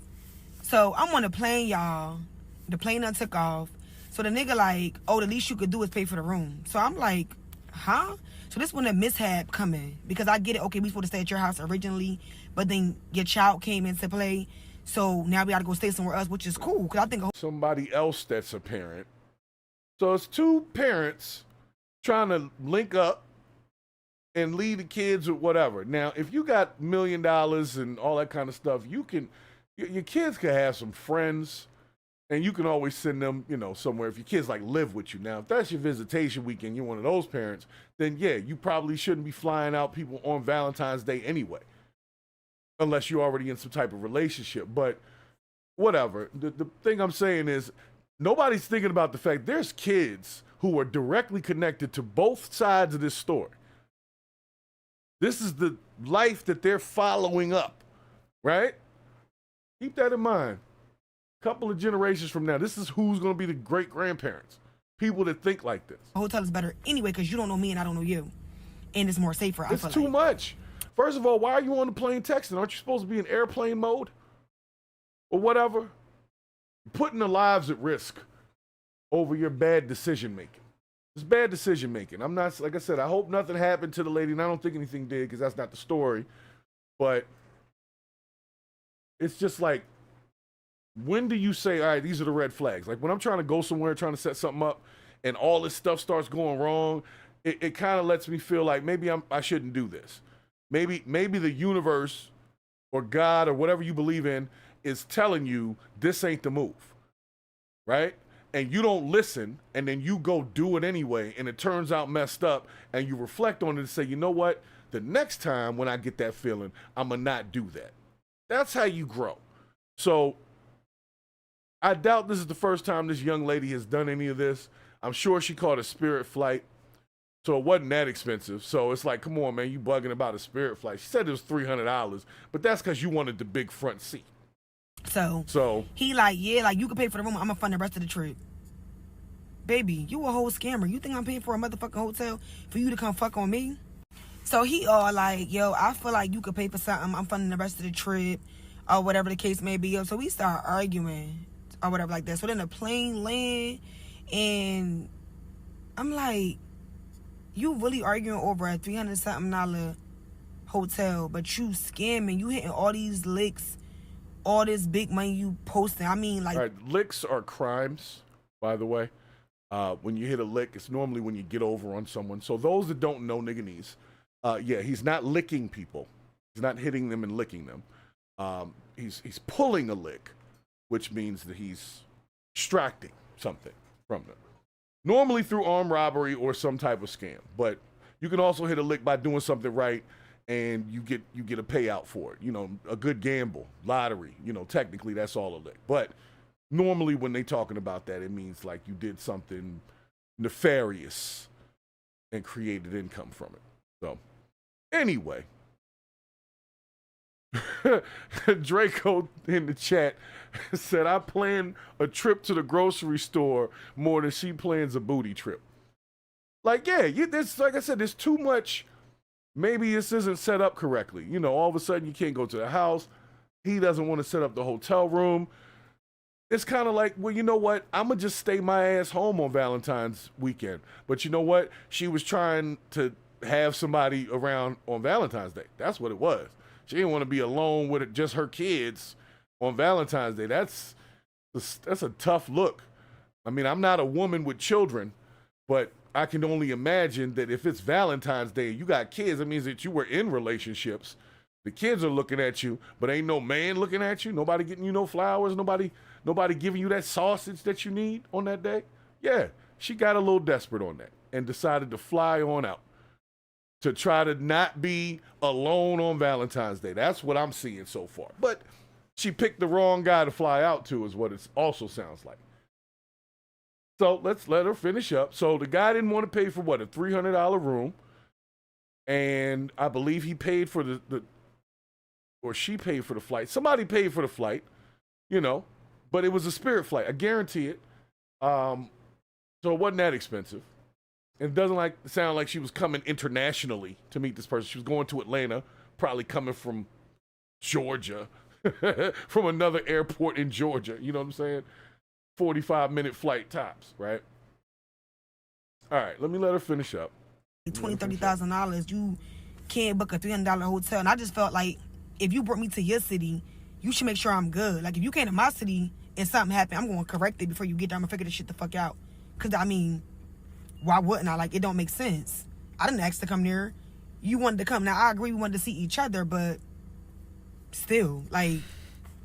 So I'm on the plane, y'all. The plane done took off. So the nigga like, oh, the least you could do is pay for the room. So I'm like, huh? So this when the mishap coming, because I get it. Okay, we supposed to stay at your house originally, but then your child came into play. So now we got to go stay somewhere else, which is cool. Cause I think Somebody else that's a parent. So it's two parents trying to link up and lead the kids or whatever. Now, if you got $1 million and all that kind of stuff, you can, your kids can have some friends, and you can always send them, you know, somewhere if your kids like live with you. Now, if that's your visitation weekend, you're one of those parents, then yeah, you probably shouldn't be flying out people on Valentine's Day anyway, unless you're already in some type of relationship. But whatever. The thing I'm saying is nobody's thinking about the fact there's kids who are directly connected to both sides of this story. This is the life that they're following up, right? Keep that in mind. A couple of generations from now, this is who's going to be the great-grandparents. People that think like this. a hotel is better anyway because you don't know me and I don't know you, and it's more safer. I It's feel too like. much. First of all, why are you on the plane texting? Aren't you supposed to be in airplane mode? Or whatever? Putting the lives at risk over your bad decision making. It's bad decision making. I'm not, like I said, I hope nothing happened to the lady, and I don't think anything did because that's not the story. But it's just like, when do you say, all right, these are the red flags? Like when I'm trying to go somewhere, trying to set something up, and all this stuff starts going wrong, it kind of lets me feel like maybe I shouldn't do this. Maybe the universe or God or whatever you believe in is telling you this ain't the move, right? And you don't listen, and then you go do it anyway, and it turns out messed up, and you reflect on it and say, you know what? The next time when I get that feeling, I'm going to not do that. That's how you grow. So I doubt this is the first time this young lady has done any of this. I'm sure she caught a Spirit flight, so it wasn't that expensive. So it's like, come on, man, you bugging about a Spirit flight. She said it was $300, but that's because you wanted the big front seat. So he like, yeah, like you can pay for the room. I'm gonna fund the rest of the trip. Baby, you a whole scammer. You think I'm paying for a motherfucking hotel for you to come fuck on me? So he all like, yo, I feel like you could pay for something. I'm funding the rest of the trip or whatever the case may be. Yo, so we start arguing or whatever like that. So then the plane land and I'm like, you really arguing over a $300-something hotel, but you scamming. You hitting all these licks, all this big money you posting. I mean, like, all right, licks are crimes, by the way. When you hit a lick, it's normally when you get over on someone. So those that don't know nigganese, yeah, he's not licking people. He's not hitting them and licking them. He's pulling a lick, which means that he's extracting something from them. Normally through armed robbery or some type of scam. But you can also hit a lick by doing something right, and you get a payout for it. You know, a good gamble, lottery. You know, technically that's all a lick. But normally when they talking about that, it means like you did something nefarious and created income from it. So anyway, Draco in the chat said, I plan a trip to the grocery store more than she plans a booty trip. Like, yeah, this, like I said, there's too much. Maybe this isn't set up correctly. You know, all of a sudden you can't go to the house. He doesn't want to set up the hotel room. It's kind of like, well, you know what? I'm going to just stay my ass home on Valentine's weekend. But you know what? She was trying to have somebody around on Valentine's Day. That's what it was. She didn't want to be alone with just her kids on Valentine's Day. That's a tough look. I mean, I'm not a woman with children, but I can only imagine that if it's Valentine's Day, you got kids, it means that you were in relationships. The kids are looking at you, but ain't no man looking at you. Nobody getting you no flowers. Nobody giving you that sausage that you need on that day. Yeah, she got a little desperate on that and decided to fly on out to try to not be alone on Valentine's Day. That's what I'm seeing so far. But she picked the wrong guy to fly out to is what it also sounds like. So let's let her finish up. So the guy didn't want to pay for what, a $300 room. And I believe he paid for the or she paid for the flight. Somebody paid for the flight, you know, but it was a Spirit flight. I guarantee it. So it wasn't that expensive. It doesn't sound like she was coming internationally to meet this person. She was going to Atlanta, probably coming from Georgia, from another airport in Georgia. You know what I'm saying? 45-minute flight tops, right? All right, let me let her finish up. $20,000-$30,000, you can't book a $300 hotel. And I just felt like if you brought me to your city, you should make sure I'm good. Like if you came to my city and something happened, I'm going to correct it before you get there. I'm going to figure this shit the fuck out. Because, I mean, why wouldn't I? Like, it don't make sense. I didn't ask to come there. You wanted to come. Now, I agree we wanted to see each other, but still, like,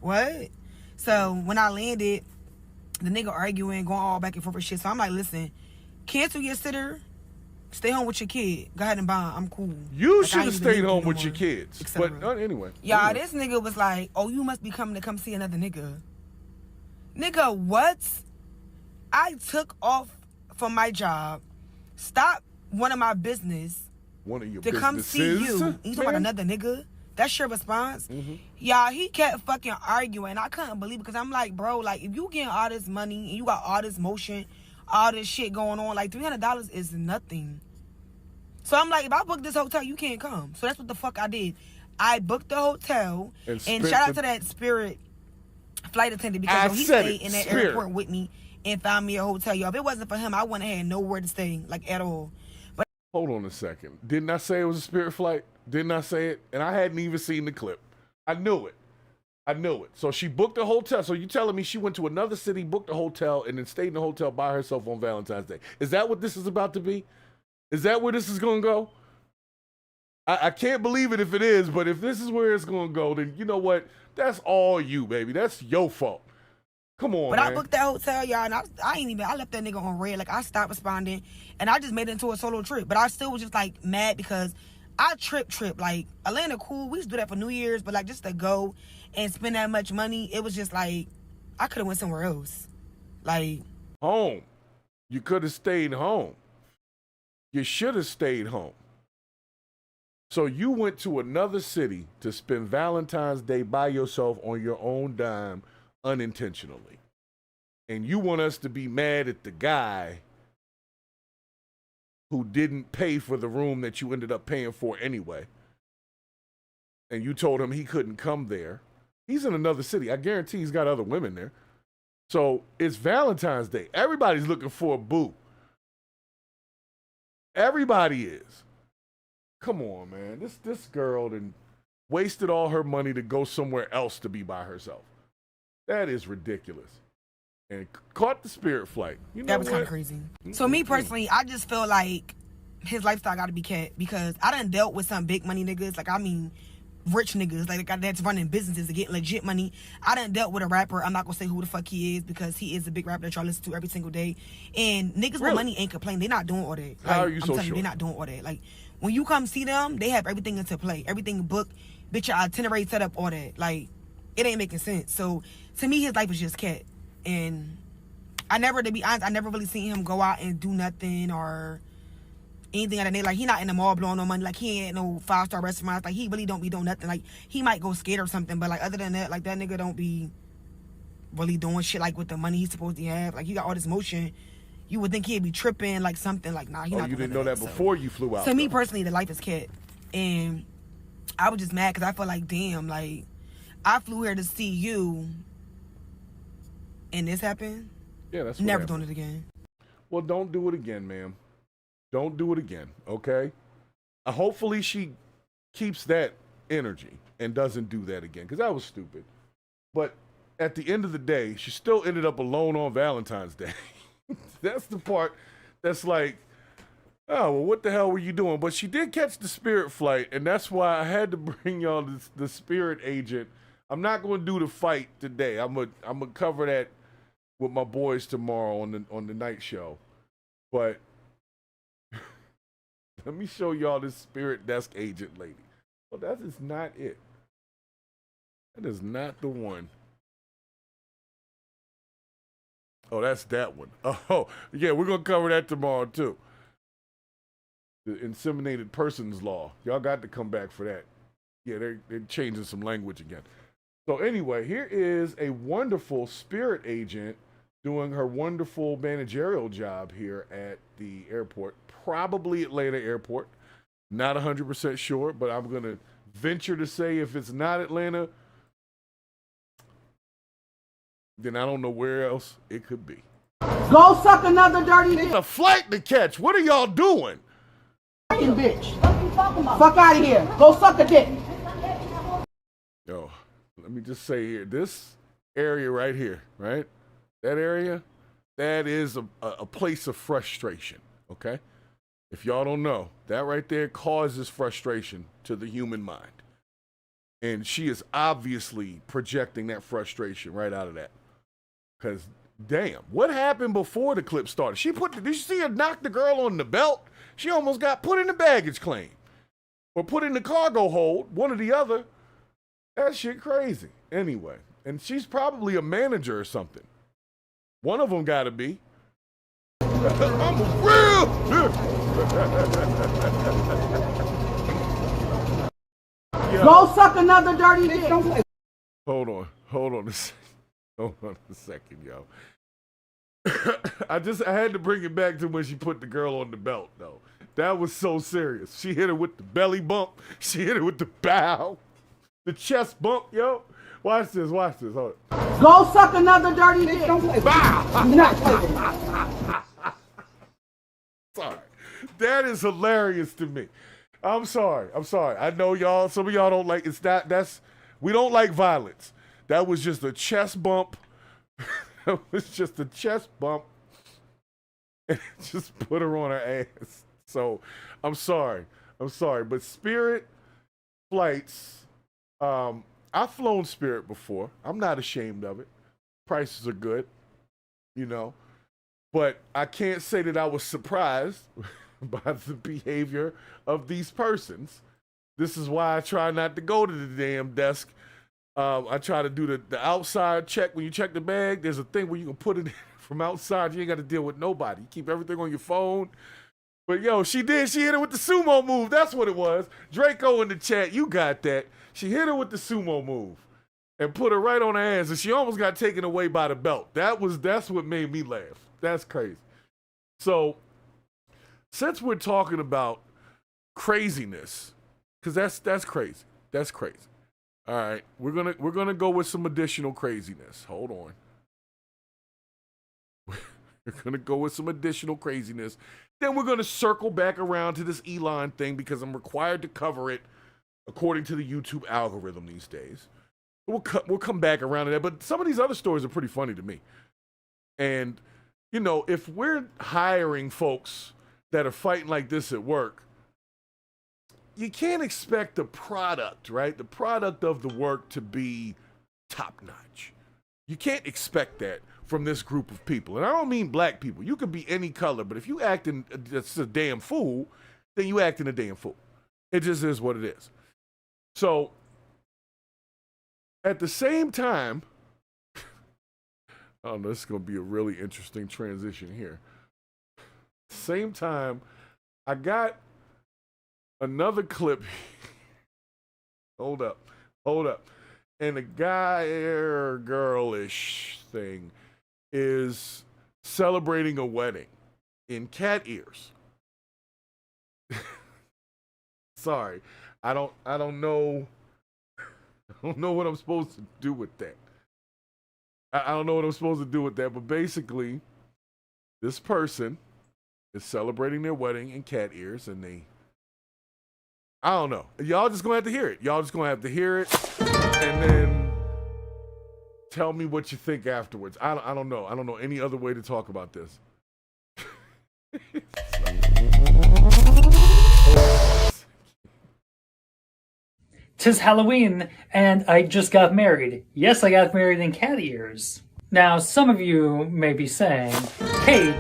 what? So, when I landed, the nigga arguing, going all back and forth and shit. So, I'm like, listen, cancel your sitter. Stay home with your kid. Go ahead and buy. I'm cool. You like, should have stayed home with your kids. But anyway. Y'all, this nigga was like, oh, you must be coming to come see another nigga. Nigga, what? I took off from my job, stopped one of my business to come see you. And you talking about another nigga? That's your response? Mm-hmm. Y'all, he kept fucking arguing. I couldn't believe it because I'm like, bro, like, if you getting all this money and you got all this motion, all this shit going on, like, $300 is nothing. So I'm like, if I book this hotel, you can't come. So that's what the fuck I did. I booked the hotel, and shout out to that Spirit flight attendant because he stayed in that airport with me and found me a hotel. Yo, if it wasn't for him, I wouldn't have had nowhere to stay, like, at all. But hold on a second. Didn't I say it was a Spirit flight? Didn't I say it? And I hadn't even seen the clip. I knew it. So she booked a hotel. So you telling me she went to another city, booked a hotel, and then stayed in the hotel by herself on Valentine's Day. Is that what this is about to be? Is that where this is going to go? I can't believe it if it is, but if this is where it's going to go, then you know what? That's all you, baby. That's your fault. Come on, man. I booked that hotel, y'all, and I left that nigga on red. Like, I stopped responding, and I just made it into a solo trip. But I still was just, like, mad because I trip. Like, Atlanta, cool. We used to do that for New Year's, but, like, just to go and spend that much money, it was just, like, I could have went somewhere else. Like, home. You could have stayed home. You should have stayed home. So you went to another city to spend Valentine's Day by yourself on your own dime unintentionally. And you want us to be mad at the guy who didn't pay for the room that you ended up paying for anyway. And you told him he couldn't come there. He's in another city. I guarantee he's got other women there. So it's Valentine's Day. Everybody's looking for a boo. Everybody is. Come on, man. This girl done wasted all her money to go somewhere else to be by herself. That is ridiculous. And caught the Spirit flight. You know that was kind of crazy. So me personally, I just feel like his lifestyle got to be kept because I done dealt with some big money niggas. Like, I mean, rich niggas, like that's running businesses to get legit money. I done dealt with a rapper. I'm not gonna say who the fuck he is because he is a big rapper that y'all listen to every single day. And niggas with money ain't complaining. They not doing all that. Like, how are you so sure? They're not doing all that. Like, when you come see them, they have everything into play, everything booked, bitch, your itinerary set up, all that. Like, it ain't making sense. So to me, his life is just cat. And to be honest, I never really seen him go out and do nothing or anything of that nature. Like, he not in the mall blowing no money. Like, he ain't no 5-star restaurants. Like, he really don't be doing nothing. Like, he might go skate or something, but like, other than that, like, that nigga don't be really doing shit like with the money he's supposed to have. Like, he got all this motion. You would think he'd be tripping, like something. Like, nah, he not. You didn't know that before you flew out. To me personally, the life is cat, and I was just mad because I felt like, damn, like, I flew here to see you, and this happened. Yeah, that's never doing it again. Well, don't do it again, ma'am. Don't do it again, okay? Hopefully she keeps that energy and doesn't do that again, because that was stupid. But at the end of the day, she still ended up alone on Valentine's Day. That's the part that's like, oh, well, what the hell were you doing? But she did catch the Spirit flight, and that's why I had to bring y'all the Spirit agent. I'm not going to do the fight today. I'm gonna cover that with my boys tomorrow on the night show. But let me show y'all this Spirit desk agent lady. Well, that is not it. That is not the one. Oh, that's that one. Oh, yeah, we're going to cover that tomorrow, too. The inseminated persons law. Y'all got to come back for that. Yeah, they're changing some language again. So anyway, here is a wonderful Spirit agent doing her wonderful managerial job here at the airport, probably Atlanta Airport. Not 100% sure, but I'm going to venture to say if it's not Atlanta, then I don't know where else it could be. Go suck another dirty dick. A flight to catch. What are y'all doing? Bitch. Fuck out of here. Go suck a dick. Yo, let me just say here, this area right here, right? That area, that is a place of frustration, okay? If y'all don't know, that right there causes frustration to the human mind. And she is obviously projecting that frustration right out of that. Because, damn, what happened before the clip started? Did you see her knock the girl on the belt? She almost got put in the baggage claim. Or put in the cargo hold, one or the other. That shit crazy. Anyway, and she's probably a manager or something. One of them gotta be. I'm real. Go suck another dirty dick. Hold on a second, yo. I had to bring it back to when she put the girl on the belt, though. That was so serious. She hit her with the belly bump. She hit her with the bow. The chest bump, yo. Watch this. Hold on. Go suck another dirty dick. Sorry. That is hilarious to me. I'm sorry. I know y'all, some of y'all don't like, we don't like violence. That was just a chest bump. That was just a chest bump. And just put her on her ass. So, I'm sorry. But Spirit flights, I've flown Spirit before. I'm not ashamed of it. Prices are good, you know. But I can't say that I was surprised by the behavior of these persons. This is why I try not to go to the damn desk. I try to do the outside check. When you check the bag, there's a thing where you can put it in from outside. You ain't got to deal with nobody. You keep everything on your phone. But yo, she hit her with the sumo move. That's what it was. Draco in the chat, you got that. She hit her with the sumo move and put her right on her ass, and she almost got taken away by the belt. That's what made me laugh. That's crazy. So, since we're talking about craziness, because that's crazy. That's crazy. All right, we're gonna go with some additional craziness. Hold on. We're gonna go with some additional craziness. Then we're gonna circle back around to this Elon thing because I'm required to cover it according to the YouTube algorithm these days. We'll come back around to that. But some of these other stories are pretty funny to me. And you know, if we're hiring folks that are fighting like this at work, you can't expect the product, right? The product of the work to be top notch. You can't expect that from this group of people. And I don't mean black people. You could be any color, but if you acting just a damn fool, then you acting a damn fool. It just is what it is. So, at the same time, oh, this is going to be a really interesting transition here. Same time, I got another clip. Hold up. And the guy or girlish thing is celebrating a wedding in cat ears. Sorry. I don't know. I don't know what I'm supposed to do with that. I don't know what I'm supposed to do with that, but basically, this person is celebrating their wedding in cat ears, and I don't know. Y'all just gonna have to hear it. And then tell me what you think afterwards. I don't know. I don't know any other way to talk about this. 'Tis Halloween, and I just got married. Yes, I got married in cat ears. Now, some of you may be saying, Kate,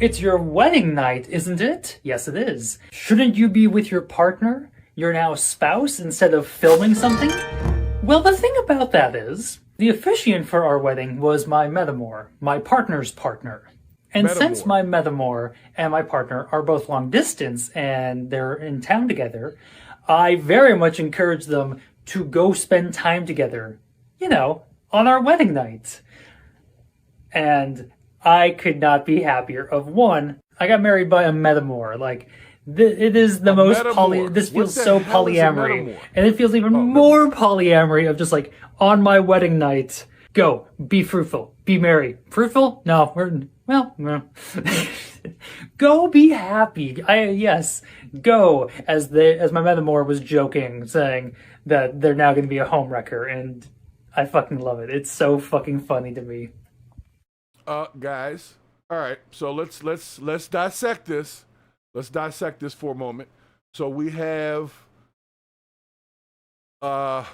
it's your wedding night, isn't it? Yes, it is. Shouldn't you be with your partner, your now spouse, instead of filming something? Well, the thing about that is, the officiant for our wedding was my metamour, my partner's partner. And since my metamour and my partner are both long distance and they're in town together, I very much encourage them to go spend time together, on our wedding night. And I could not be happier. Of one, I got married by a metamor. Like, it is the most this feels so polyamory. And it feels even more polyamory of just like, on my wedding night, go, be fruitful, be merry. Fruitful? No, no. Go be happy. Yes, go, as my metamor was joking, saying that they're now going to be a homewrecker, and I fucking love it. It's so fucking funny to me. Guys, all right. So let's dissect this. Let's dissect this for a moment. So we have, can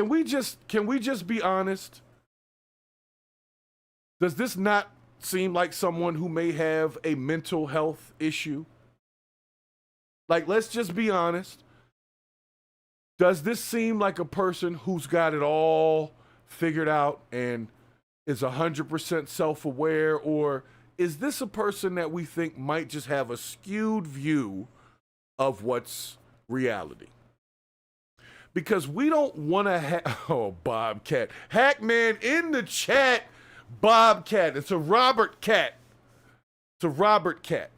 we just be honest? Does this not seem like someone who may have a mental health issue? Like, let's just be honest. Does this seem like a person who's got it all figured out and is 100% self-aware, or is this a person that we think might just have a skewed view of what's reality? Because we don't want to have... Bobcat. Hackman in the chat. Bobcat. It's a Robert cat. It's a Robert cat.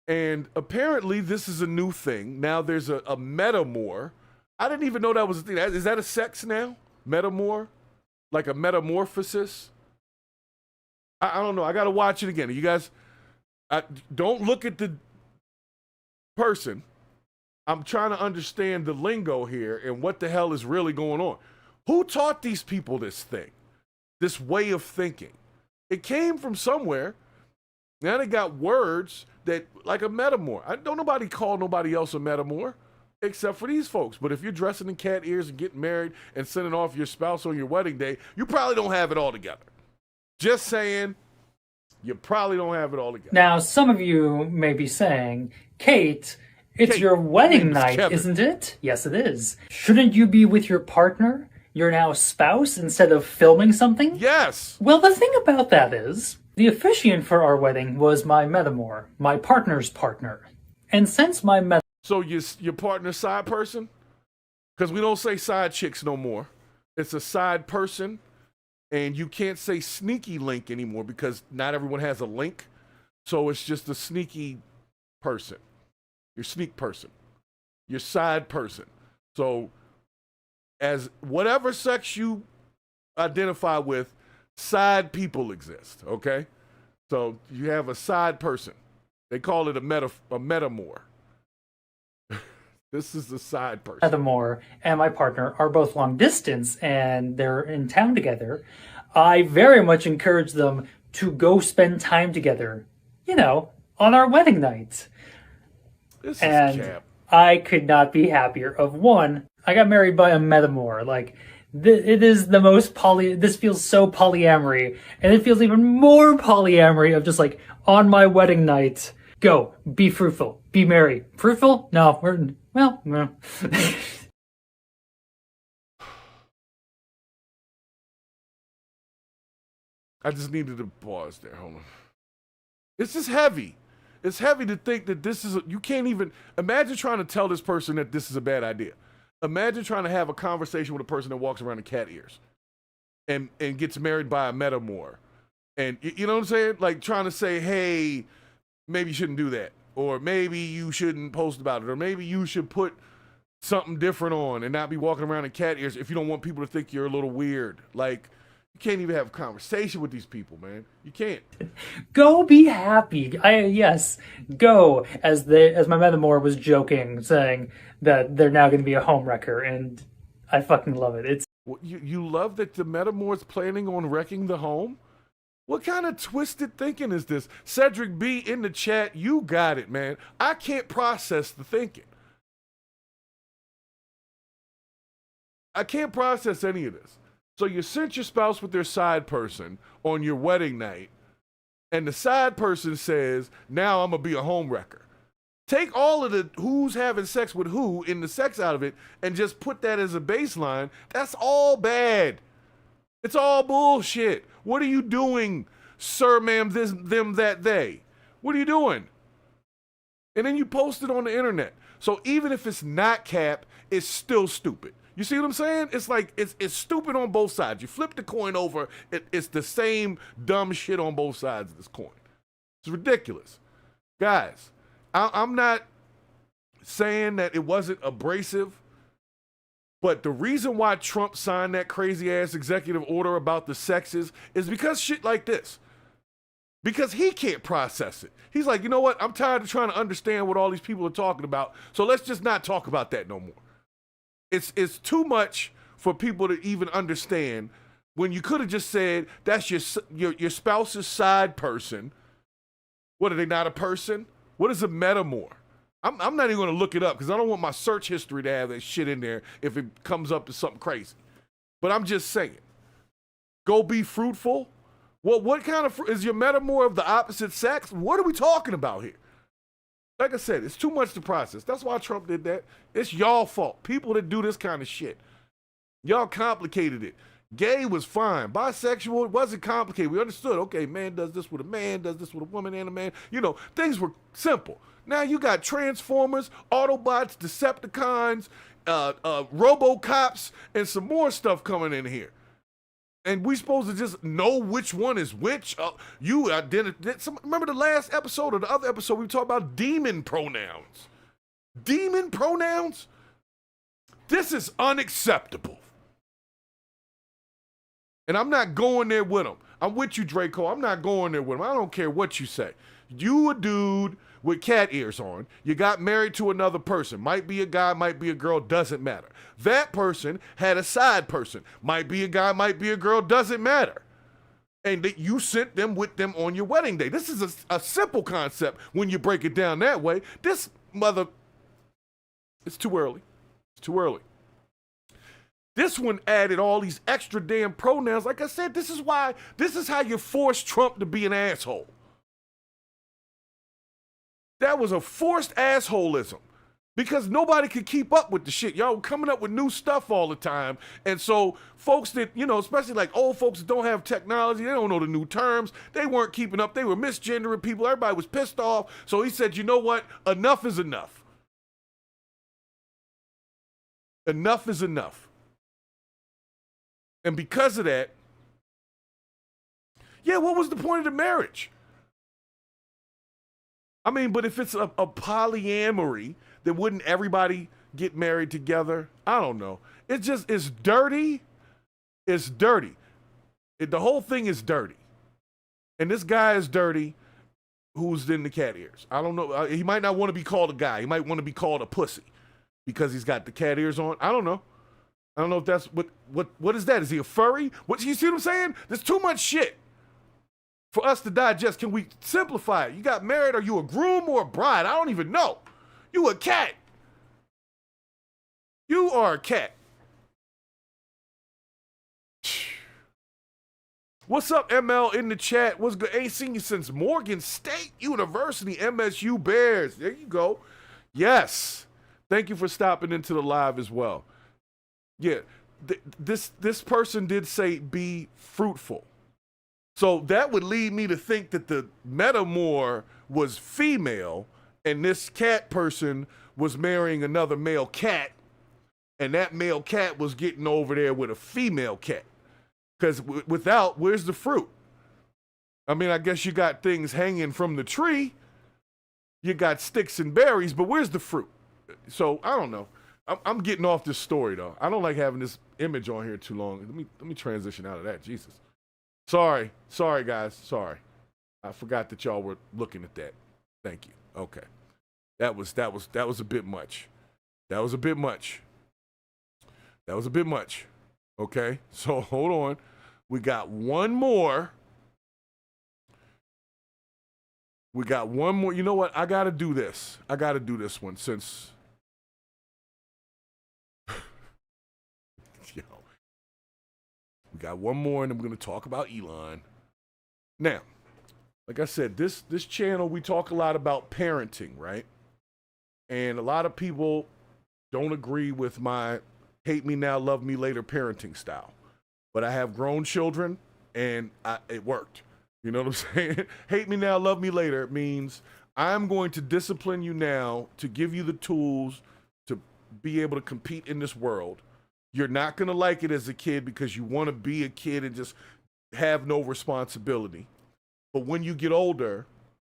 And apparently this is a new thing. Now there's a metamor. I didn't even know that was a thing. Is that a sex now? Metamor? Like a metamorphosis? I don't know. I got to watch it again. You guys, don't look at the person. I'm trying to understand the lingo here and what the hell is really going on. Who taught these people this thing? This way of thinking? It came from somewhere. Now they got words that, like a metamor. Don't nobody call nobody else a metamor except for these folks. But if you're dressing in cat ears and getting married and sending off your spouse on your wedding day, you probably don't have it all together. Just saying, you probably don't have it all together. Now, some of you may be saying, Kate, it's your wedding night, isn't it? Yes, it is. Shouldn't you be with your partner, your now spouse, instead of filming something? Yes. Well, the thing about that is, the officiant for our wedding was my metamor, my partner's partner. And since my So your partner's side person? Because we don't say side chicks no more. It's a side person. And you can't say sneaky link anymore because not everyone has a link. So it's just a sneaky person. Your sneak person. Your side person. So as whatever sex you identify with, side people exist, okay? So you have a side person. They call it a metamor. This is the side person. metamor and my partner are both long distance and they're in town together. I very much encourage them to go spend time together, on our wedding night. This and is cap. I could not be happier. Of one, I got married by a metamor. Like, it is the most this feels so polyamory, and it feels even more polyamory of just like, on my wedding night, go, be fruitful, be merry. Fruitful? No, no. I just needed to pause there. Hold on. It's just heavy. It's heavy to think that this is, you can't even, imagine trying to tell this person that this is a bad idea. Imagine trying to have a conversation with a person that walks around in cat ears and gets married by a metamor. And you know what I'm saying? Like trying to say, hey, maybe you shouldn't do that. Or maybe you shouldn't post about it. Or maybe you should put something different on and not be walking around in cat ears if you don't want people to think you're a little weird. Like, you can't even have a conversation with these people, man. You can't. Go be happy. Yes, go, as my metamor was joking, saying that they're now going to be a homewrecker, and I fucking love it. It's you love that the metamor's planning on wrecking the home? What kind of twisted thinking is this? Cedric B in the chat, you got it, man. I can't process the thinking. I can't process any of this. So you sent your spouse with their side person on your wedding night, and the side person says, now I'm going to be a homewrecker. Take all of the who's having sex with who in the sex out of it and just put that as a baseline. That's all bad. It's all bullshit. What are you doing, sir, ma'am, this, them, that, they? What are you doing? And then you post it on the internet. So even if it's not cap, it's still stupid. You see what I'm saying? It's like, it's stupid on both sides. You flip the coin over, it's the same dumb shit on both sides of this coin. It's ridiculous. Guys, I'm not saying that it wasn't abrasive, but the reason why Trump signed that crazy ass executive order about the sexes is because shit like this. Because he can't process it. He's like, you know what? I'm tired of trying to understand what all these people are talking about. So let's just not talk about that no more. It's too much for people to even understand when you could have just said that's your spouse's side person. What, are they not a person? What is a metamor? I'm not even going to look it up because I don't want my search history to have that shit in there if it comes up to something crazy. But I'm just saying, go be fruitful. Well, what kind of is your metamor of the opposite sex? What are we talking about here? Like I said, it's too much to process. That's why Trump did that. It's y'all fault. People that do this kind of shit. Y'all complicated it. Gay was fine. Bisexual, it wasn't complicated. We understood, okay, man does this with a man, does this with a woman and a man. You know, things were simple. Now you got Transformers, Autobots, Decepticons, Robocops, and some more stuff coming in here. And we supposed to just know which one is which. Remember the last episode or the other episode we talked about demon pronouns. Demon pronouns? This is unacceptable. And I'm not going there with them. I'm with you, Draco. I'm not going there with them. I don't care what you say. You a dude with cat ears on. You got married to another person. Might be a guy, might be a girl, doesn't matter. That person had a side person. Might be a guy, might be a girl, doesn't matter. And that you sent them with them on your wedding day. This is a simple concept when you break it down that way. It's too early. It's too early. This one added all these extra damn pronouns. Like I said, this is how you force Trump to be an asshole. That was a forced assholism because nobody could keep up with the shit. Y'all coming up with new stuff all the time. And so folks that, especially like old folks that don't have technology, they don't know the new terms. They weren't keeping up. They were misgendering people. Everybody was pissed off. So he said, you know what? Enough is enough. Enough is enough. And because of that, what was the point of the marriage? I mean, but if it's a polyamory, then wouldn't everybody get married together? I don't know. It's dirty. It's dirty. The whole thing is dirty. And this guy is dirty who's in the cat ears. I don't know. He might not want to be called a guy. He might want to be called a pussy because he's got the cat ears on. I don't know. I don't know if that's what is that? Is he a furry? You see what I'm saying? There's too much shit for us to digest. Can we simplify it? You got married. Are you a groom or a bride? I don't even know. You a cat. You are a cat. What's up, ML in the chat? What's good? Ain't seen you since Morgan State University, MSU Bears. There you go. Yes. Thank you for stopping into the live as well. Yeah, this person did say be fruitful. So that would lead me to think that the metamor was female and this cat person was marrying another male cat and that male cat was getting over there with a female cat. Because where's the fruit? I mean, I guess you got things hanging from the tree. You got sticks and berries, but where's the fruit? So I don't know. I'm getting off this story though. I don't like having this image on here too long. Let me transition out of that. Jesus. Sorry guys. Sorry. I forgot that y'all were looking at that. Thank you. Okay. That was a bit much. That was a bit much. Okay. So hold on. We got one more. You know what? I got to do this. One since we got one more, and I'm going to talk about Elon. Now, like I said, this channel, we talk a lot about parenting, right? And a lot of people don't agree with my hate me now, love me later parenting style. But I have grown children, and it worked. You know what I'm saying? Hate me now, love me later means I'm going to discipline you now to give you the tools to be able to compete in this world. You're not going to like it as a kid because you want to be a kid and just have no responsibility. But when you get older,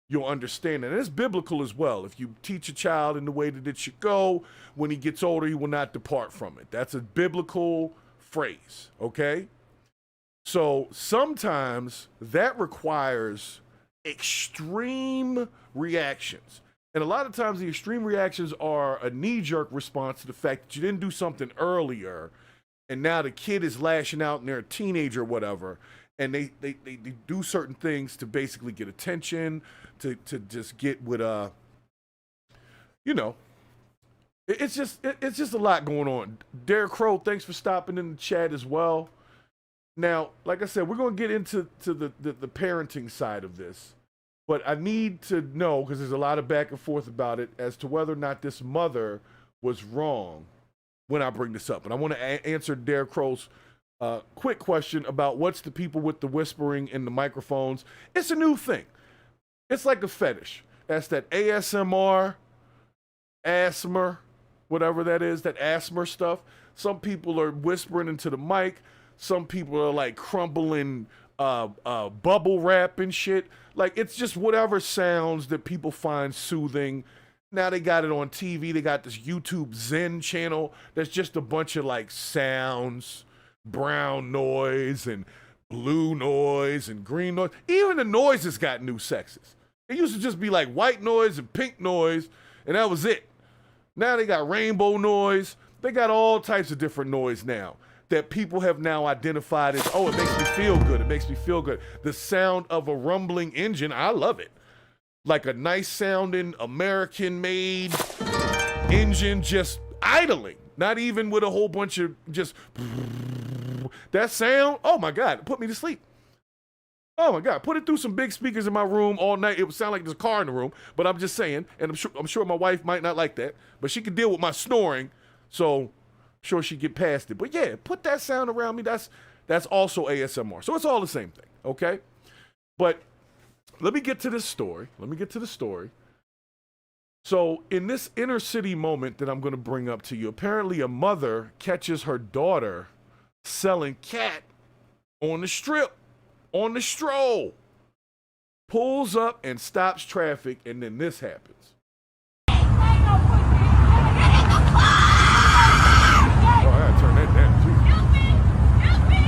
you'll understand it. And it's biblical as well. If you teach a child in the way that it should go, when he gets older, he will not depart from it. That's a biblical phrase, okay? So sometimes that requires extreme reactions. And a lot of times the extreme reactions are a knee-jerk response to the fact that you didn't do something earlier, and now the kid is lashing out and they're a teenager or whatever, and they do certain things to basically get attention, to just get with it's just a lot going on. Derek Crow, thanks for stopping in the chat as well. Now, like I said, we're going to get into the parenting side of this, but I need to know, because there's a lot of back and forth about it, as to whether or not this mother was wrong when I bring this up. And I want to answer Derek Crow's quick question about what's the people with the whispering in the microphones. It's a new thing. It's like a fetish. That's that ASMR, ASMR, whatever that is, that ASMR stuff. Some people are whispering into the mic. Some people are like crumbling bubble wrap and shit. Like, it's just whatever sounds that people find soothing. Now they got it on TV. They got this YouTube Zen channel that's just a bunch of like sounds, brown noise and blue noise and green noise. Even the noises got new sexes. It used to just be like white noise and pink noise, and that was it. Now they got rainbow noise. They got all types of different noise now that people have now identified as, oh, it makes me feel good. It makes me feel good. The sound of a rumbling engine, I love it. Like a nice sounding American-made engine just idling. Not even with a whole bunch of just that sound. Oh my God, it put me to sleep. Oh my God, put it through some big speakers in my room all night. It would sound like there's a car in the room, but I'm just saying, and I'm sure my wife might not like that, but she can deal with my snoring, so I'm sure she'd get past it. But yeah, put that sound around me. That's also ASMR. So it's all the same thing, okay? But let me get to this story. So in this inner city moment that I'm going to bring up to you, apparently a mother catches her daughter selling cat on the strip, on the stroll, pulls up and stops traffic, and then this happens. Oh, I gotta turn that down too. Help me!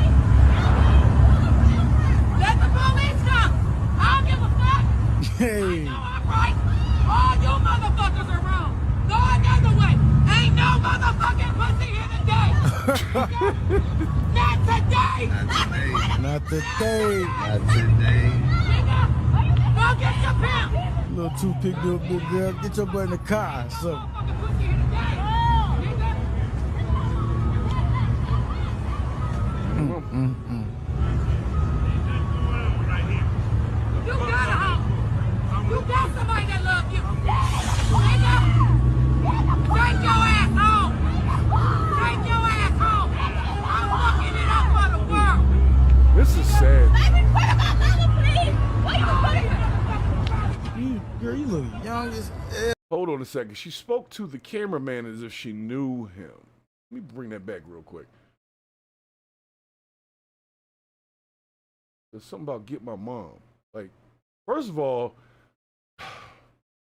Let the police come! I don't give a fuck! Hey! I know I'm right! All you motherfuckers are wrong! Go another way! Ain't no motherfucking pussy here today! Not today! Not today. Not today! Nigga! Go get your pimp! Little toothpick, little big girl. Get your butt in the car. So. Motherfucking pussy here today! Nigga! You got a hoe! You got somebody that loves you! Nigga! Take your ass home! Take your ass home! I'm fucking it up for the world! This is sad. What about mama, please? What you Girl, you look young as hell. Hold on a second. She spoke to the cameraman as if she knew him. Let me bring that back real quick. There's something about get my mom. Like, first of all,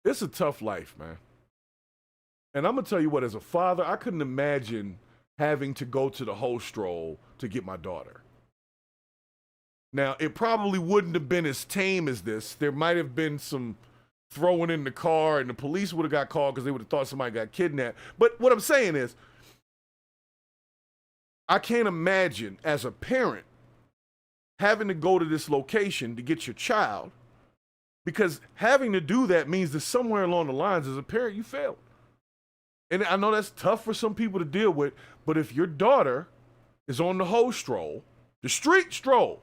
it's a tough life, man. And I'm going to tell you what, as a father, I couldn't imagine having to go to the whole stroll to get my daughter. Now, it probably wouldn't have been as tame as this. There might have been some throwing in the car, and the police would have got called because they would have thought somebody got kidnapped. But what I'm saying is, I can't imagine as a parent having to go to this location to get your child, because having to do that means that somewhere along the lines, as a parent, you failed. And I know that's tough for some people to deal with, but if your daughter is on the whole stroll, the street stroll,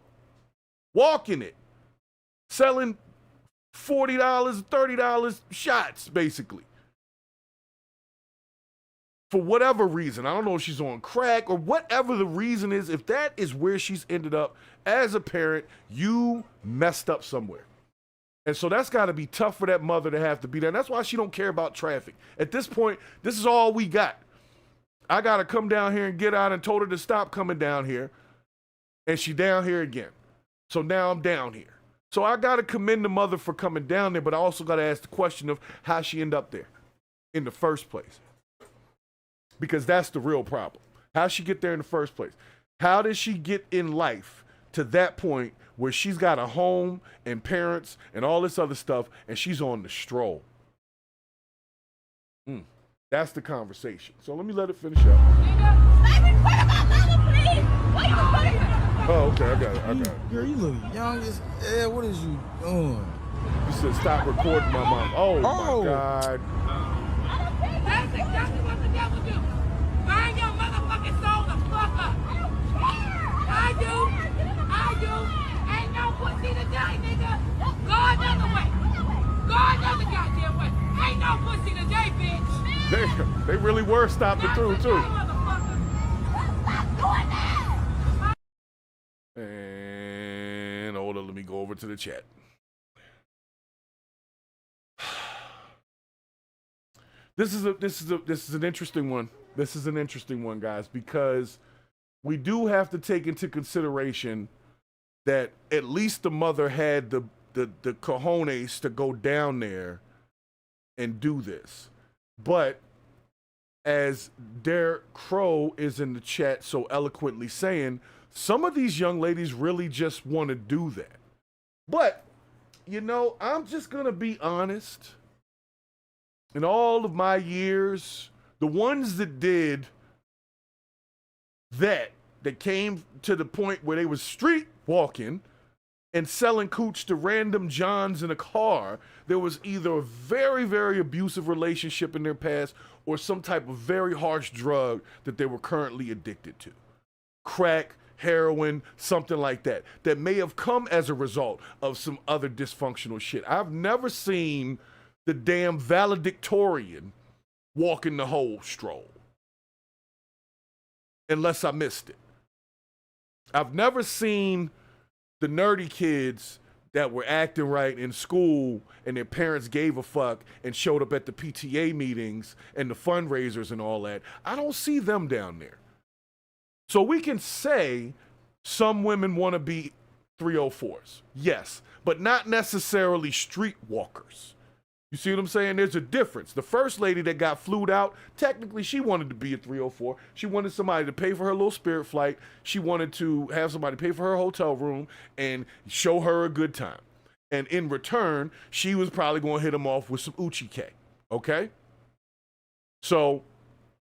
walking it, selling $40, $30 shots, basically, for whatever reason, I don't know if she's on crack or whatever the reason is, if that is where she's ended up as a parent, you messed up somewhere. And so that's got to be tough for that mother to have to be there. And that's why she don't care about traffic. At this point, this is all we got. I got to come down here and get out, and told her to stop coming down here. And she down here again. So now I'm down here. So I got to commend the mother for coming down there, but I also got to ask the question of how she ended up there in the first place. Because that's the real problem. How she get there in the first place? How did she get in life to that point where she's got a home and parents and all this other stuff, and she's on the stroll? That's the conversation. So let me let it finish up. Oh, okay, I got it. Girl, you look young as hell. What is you doing? You said stop recording my mom. Oh. My God. That's exactly what the devil do. Burn your motherfucking soul the fuck up. I do. Ain't no pussy today, nigga. God another way. God another goddamn way. Ain't no pussy today, bitch. They really were stopping through, too. And hold on, let me go over to the chat. This is an interesting one. This is an interesting one, guys, because we do have to take into consideration that at least the mother had the cojones to go down there and do this. But as Derek Crow is in the chat so eloquently saying, some of these young ladies really just want to do that. But, you know, I'm just going to be honest. In all of my years, the ones that did that came to the point where they was street walking and selling cooch to random Johns in a car, there was either a very, very abusive relationship in their past or some type of very harsh drug that they were currently addicted to. Crack, heroin, something like that may have come as a result of some other dysfunctional shit. I've never seen the damn valedictorian walking the whole stroll. Unless I missed it. I've never seen the nerdy kids that were acting right in school and their parents gave a fuck and showed up at the PTA meetings and the fundraisers and all that. I don't see them down there. So we can say some women want to be 304s. Yes, but not necessarily streetwalkers. You see what I'm saying? There's a difference. The first lady that got flued out, technically she wanted to be a 304. She wanted somebody to pay for her little Spirit flight. She wanted to have somebody pay for her hotel room and show her a good time. And in return, she was probably going to hit him off with some Uchi-K. Okay? So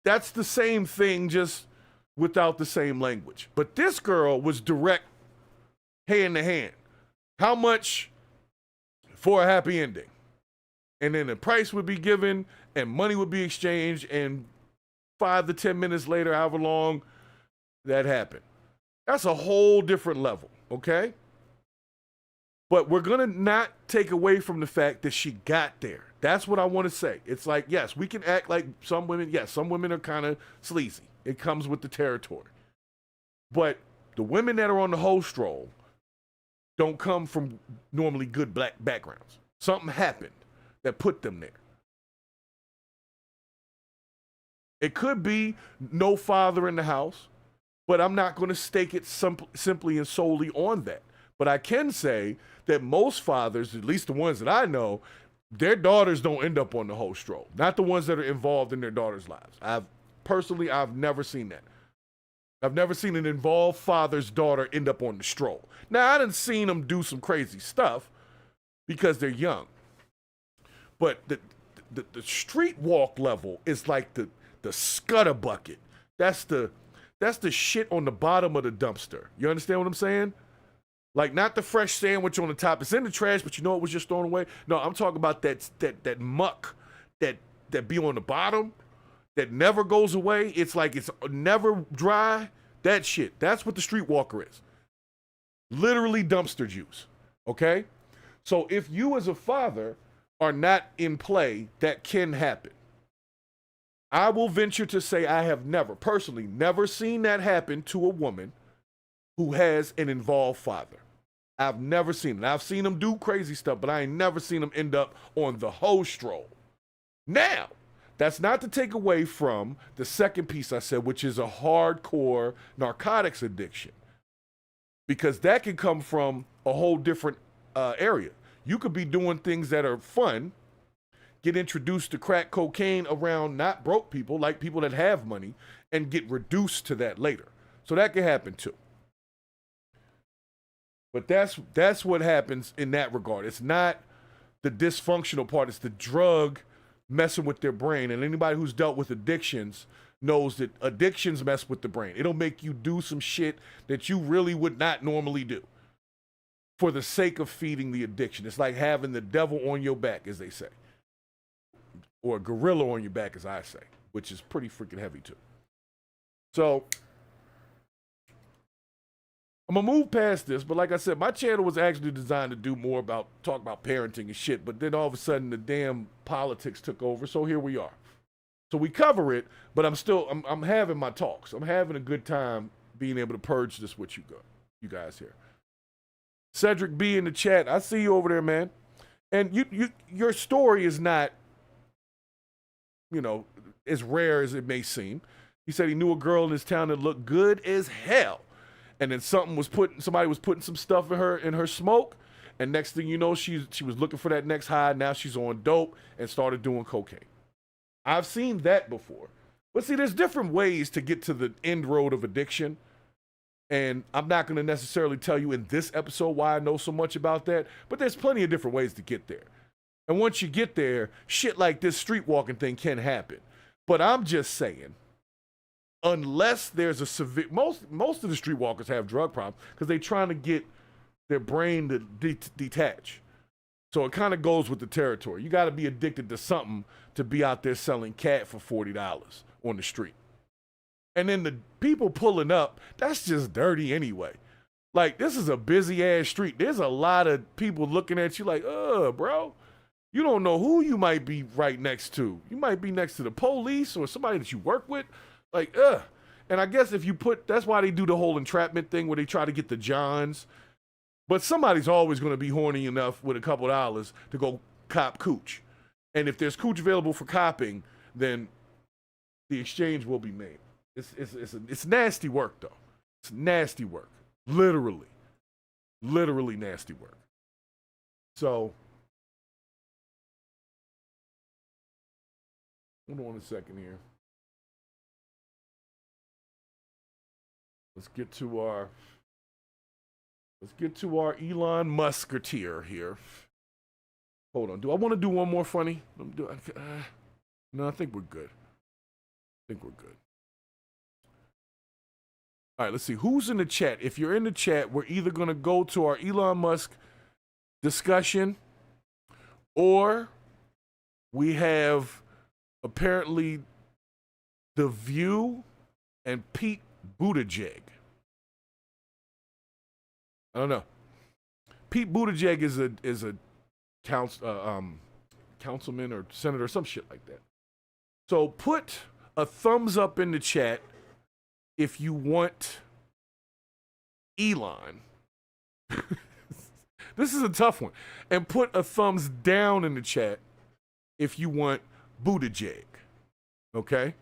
that's the same thing, just without the same language. But this girl was direct, hand to hand. How much for a happy ending? And then the price would be given and money would be exchanged, and 5 to 10 minutes later, however long that happened. That's a whole different level, okay? But we're going to not take away from the fact that she got there. That's what I want to say. It's like, yes, we can act like some women. Yes, some women are kind of sleazy. It comes with the territory. But the women that are on the whole stroll don't come from normally good black backgrounds. Something happened that put them there. It could be no father in the house, but I'm not going to stake it simply and solely on that. But I can say that most fathers, at least the ones that I know, their daughters don't end up on the whole stroll. Not the ones that are involved in their daughters' lives. I've never seen that. I've never seen an involved father's daughter end up on the stroll. Now, I done seen them do some crazy stuff because they're young. But the street walk level is like the scutter bucket. That's the shit on the bottom of the dumpster. You understand what I'm saying? Like, not the fresh sandwich on the top. It's in the trash, but you know it was just thrown away. No, I'm talking about that muck that be on the bottom that never goes away. It's like it's never dry. That shit. That's what the streetwalker is. Literally dumpster juice. Okay? So if you as a father are not in play, that can happen. I will venture to say I have personally never seen that happen to a woman who has an involved father. I've never seen it. I've seen them do crazy stuff, but I ain't never seen them end up on the whole stroll. Now, that's not to take away from the second piece I said, which is a hardcore narcotics addiction. Because that can come from a whole different area. You could be doing things that are fun, get introduced to crack cocaine around not broke people, like people that have money, and get reduced to that later. So that can happen too. But that's what happens in that regard. It's not the dysfunctional part, it's the drug messing with their brain. And anybody who's dealt with addictions knows that addictions mess with the brain. It'll make you do some shit that you really would not normally do for the sake of feeding the addiction. It's like having the devil on your back, as they say, or a gorilla on your back, as I say, which is pretty freaking heavy too. So I'm gonna move past this, but like I said, my channel was actually designed to do more about talk about parenting and shit, but then all of a sudden the damn politics took over, so here we are. So we cover it, but I'm having my talks. I'm having a good time being able to purge this with you guys here. Cedric B in the chat, I see you over there, man. And your story is not, as rare as it may seem. He said he knew a girl in his town that looked good as hell. And then somebody was putting some stuff in her smoke, and next thing you know, she was looking for that next high. Now she's on dope and started doing cocaine. I've seen that before. But see, there's different ways to get to the end road of addiction. And I'm not going to necessarily tell you in this episode why I know so much about that, but there's plenty of different ways to get there. And once you get there, shit like this streetwalking thing can happen. But I'm just saying, unless there's a severe, most of the streetwalkers have drug problems because they're trying to get their brain to detach. So it kind of goes with the territory. You got to be addicted to something to be out there selling cat for $40 on the street. And then the people pulling up, that's just dirty anyway. Like, this is a busy ass street. There's a lot of people looking at you like, bro, you don't know who you might be right next to. You might be next to the police or somebody that you work with. Like, And I guess that's why they do the whole entrapment thing where they try to get the Johns. But somebody's always going to be horny enough with a couple dollars to go cop cooch. And if there's cooch available for copping, then the exchange will be made. It's nasty work, though. It's nasty work. Literally nasty work. So, hold on a second here. Let's get to our Elon Musketeer here. Hold on. Do I want to do one more funny? No, I think we're good. All right, let's see. Who's in the chat? If you're in the chat, we're either going to go to our Elon Musk discussion, or we have apparently The View and Pete Buttigieg. I don't know. Pete Buttigieg is a councilman or senator or some shit like that. So put a thumbs up in the chat if you want Elon. This is a tough one. And put a thumbs down in the chat if you want Buttigieg. Okay?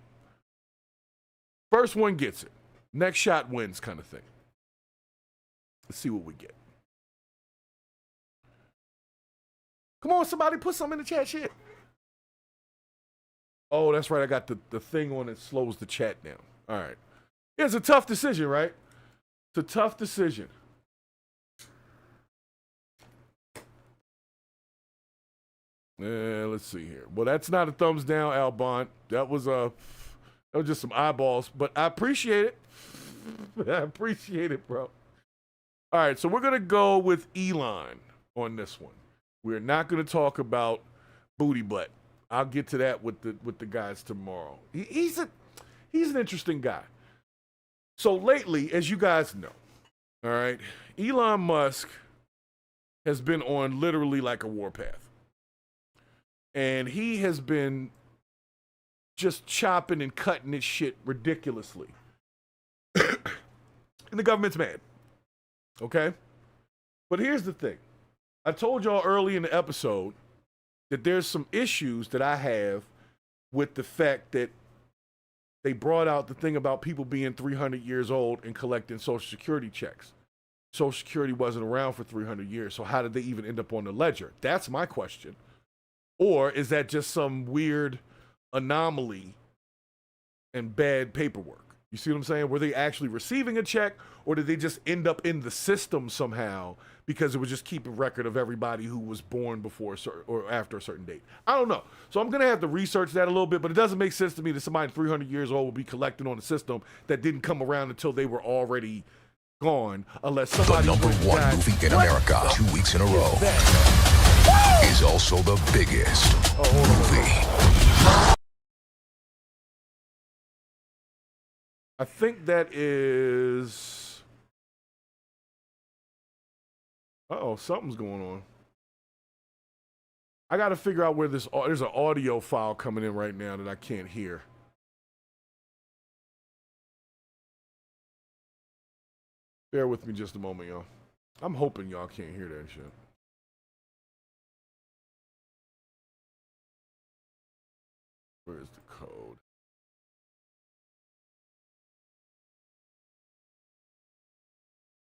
First one gets it. Next shot wins kind of thing. Let's see what we get. Come on, somebody put something in the chat shit. Oh, that's right. I got the thing on that slows the chat down. All right. It's a tough decision, right? It's a tough decision. Let's see here. Well, that's not a thumbs down, Albon. That was just some eyeballs, but I appreciate it. I appreciate it, bro. All right, so we're going to go with Elon on this one. We're not going to talk about booty butt. I'll get to that with the guys tomorrow. He's an interesting guy. So lately, as you guys know, all right, Elon Musk has been on literally like a warpath. And he has been just chopping and cutting this shit ridiculously. And the government's mad. Okay? But here's the thing. I told y'all early in the episode that there's some issues that I have with the fact that they brought out the thing about people being 300 years old and collecting Social Security checks. Social Security wasn't around for 300 years, so how did they even end up on the ledger? That's my question. Or is that just some weird anomaly and bad paperwork? You see what I'm saying? Were they actually receiving a check, or did they just end up in the system somehow because it was just keeping record of everybody who was born before or after a certain date? I don't know. So I'm going to have to research that a little bit, but it doesn't make sense to me that somebody 300 years old will be collecting on a system that didn't come around until they were already gone, unless somebody... The #1 movie in America 2 weeks in a row is also the biggest movie. I think that is... Uh-oh, something's going on. I got to figure out where this... There's an audio file coming in right now that I can't hear. Bear with me just a moment, y'all. I'm hoping y'all can't hear that shit. Where's the code?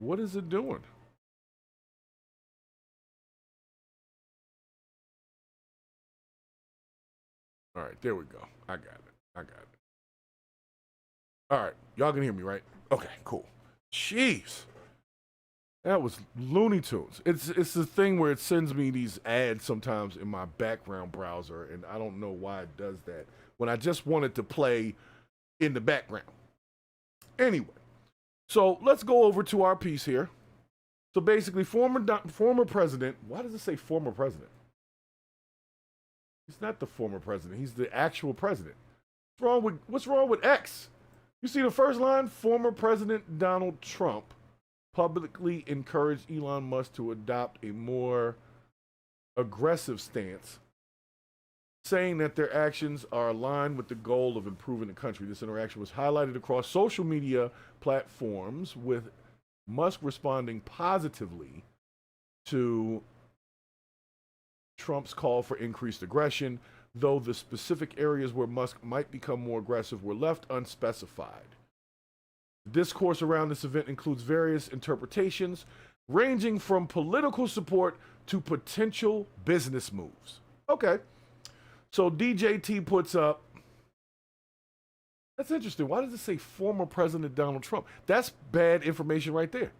What is it doing? All right, there we go. I got it. All right, y'all can hear me, right? Okay, cool. Jeez. That was Looney Tunes. It's the thing where it sends me these ads sometimes in my background browser, and I don't know why it does that when I just want it to play in the background. Anyway, so let's go over to our piece here. So basically, former president, why does it say former president? He's not the former president. He's the actual president. What's wrong with X? You see the first line? Former President Donald Trump publicly encouraged Elon Musk to adopt a more aggressive stance, saying that their actions are aligned with the goal of improving the country. This interaction was highlighted across social media platforms, with Musk responding positively to Trump's call for increased aggression, though the specific areas where Musk might become more aggressive were left unspecified. The discourse around this event includes various interpretations, ranging from political support to potential business moves. Okay, so DJT puts up, that's interesting. Why does it say former President Donald Trump? That's bad information right there.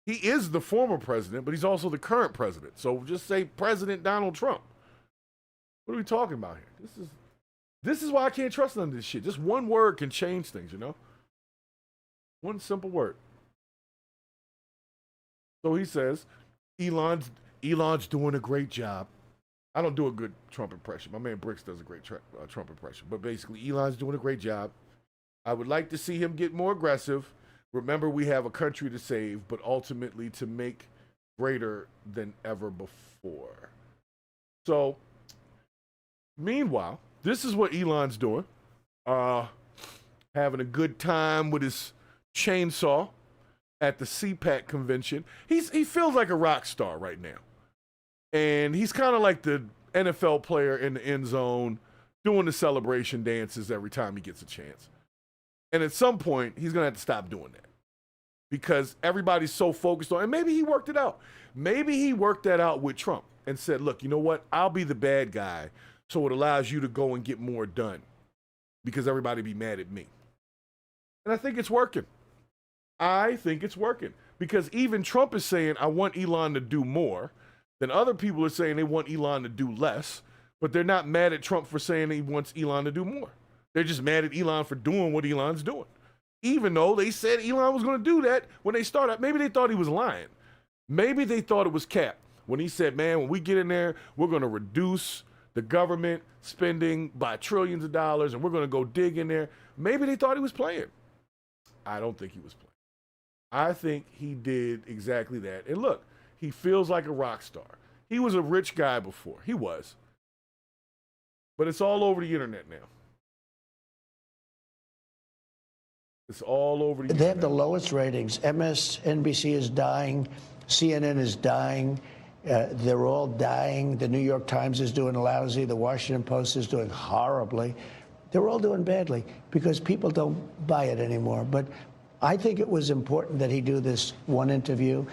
He is the former president, but he's also the current president. So just say President Donald Trump. What are we talking about here? This is why I can't trust none of this shit. Just one word can change things, you know? One simple word. So he says, Elon's doing a great job. I don't do a good Trump impression. My man Brix does a great Trump impression. But basically, Elon's doing a great job. I would like to see him get more aggressive. Remember, we have a country to save, but ultimately to make greater than ever before. So, meanwhile, this is what Elon's doing. Having a good time with his chainsaw at the CPAC convention. He feels like a rock star right now. And he's kind of like the NFL player in the end zone doing the celebration dances every time he gets a chance. And at some point, he's going to have to stop doing that because everybody's so focused on, and maybe he worked it out. Maybe he worked that out with Trump and said, look, you know what? I'll be the bad guy, so it allows you to go and get more done because everybody be mad at me. And I think it's working. I think it's working because even Trump is saying, I want Elon to do more. Then other people are saying they want Elon to do less, but they're not mad at Trump for saying he wants Elon to do more. They're just mad at Elon for doing what Elon's doing. Even though they said Elon was going to do that when they started. Maybe they thought he was lying. Maybe they thought it was cap. When he said, man, when we get in there, we're going to reduce the government spending by trillions of dollars and we're going to go dig in there. Maybe they thought he was playing. I don't think he was playing. I think he did exactly that. And look, he feels like a rock star. He was a rich guy before. He was. But it's all over the internet now. It's all over the internet. They have the lowest ratings. MSNBC is dying. CNN is dying. They're all dying. The New York Times is doing lousy. The Washington Post is doing horribly. They're all doing badly because people don't buy it anymore. But I think it was important that he do this one interview.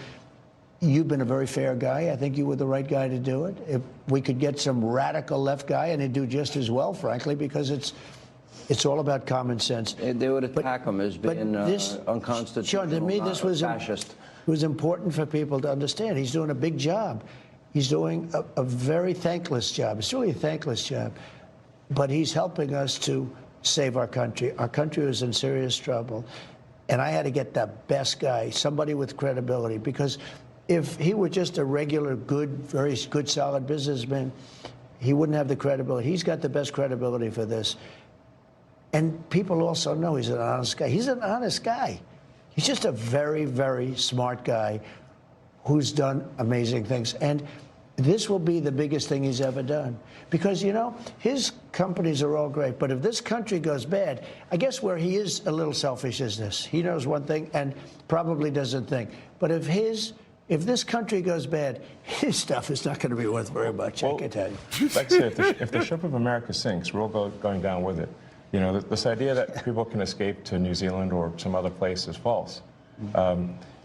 You've been a very fair guy. I think you were the right guy to do it. If we could get some radical left guy, and he'd do just as well, frankly, because it's all about common sense. They would attack him as being unconstitutional. Sean, to me, this was fascist. It was important for people to understand. He's doing a big job. He's doing a very thankless job. It's really a thankless job. But he's helping us to save our country. Our country was in serious trouble. And I had to get the best guy, somebody with credibility, because if he were just a regular, good, very good, solid businessman, he wouldn't have the credibility. He's got the best credibility for this. And people also know he's an honest guy. He's an honest guy. He's just a very, very smart guy who's done amazing things. And this will be the biggest thing he's ever done. Because, you know, his companies are all great. But if this country goes bad, I guess where he is a little selfish is this. He knows one thing and probably doesn't think. But if this country goes bad, his stuff is not going to be worth very much, I can tell you. Like I say, if the ship of America sinks, we're all going down with it. You know, this idea that people can escape to New Zealand or some other place is false.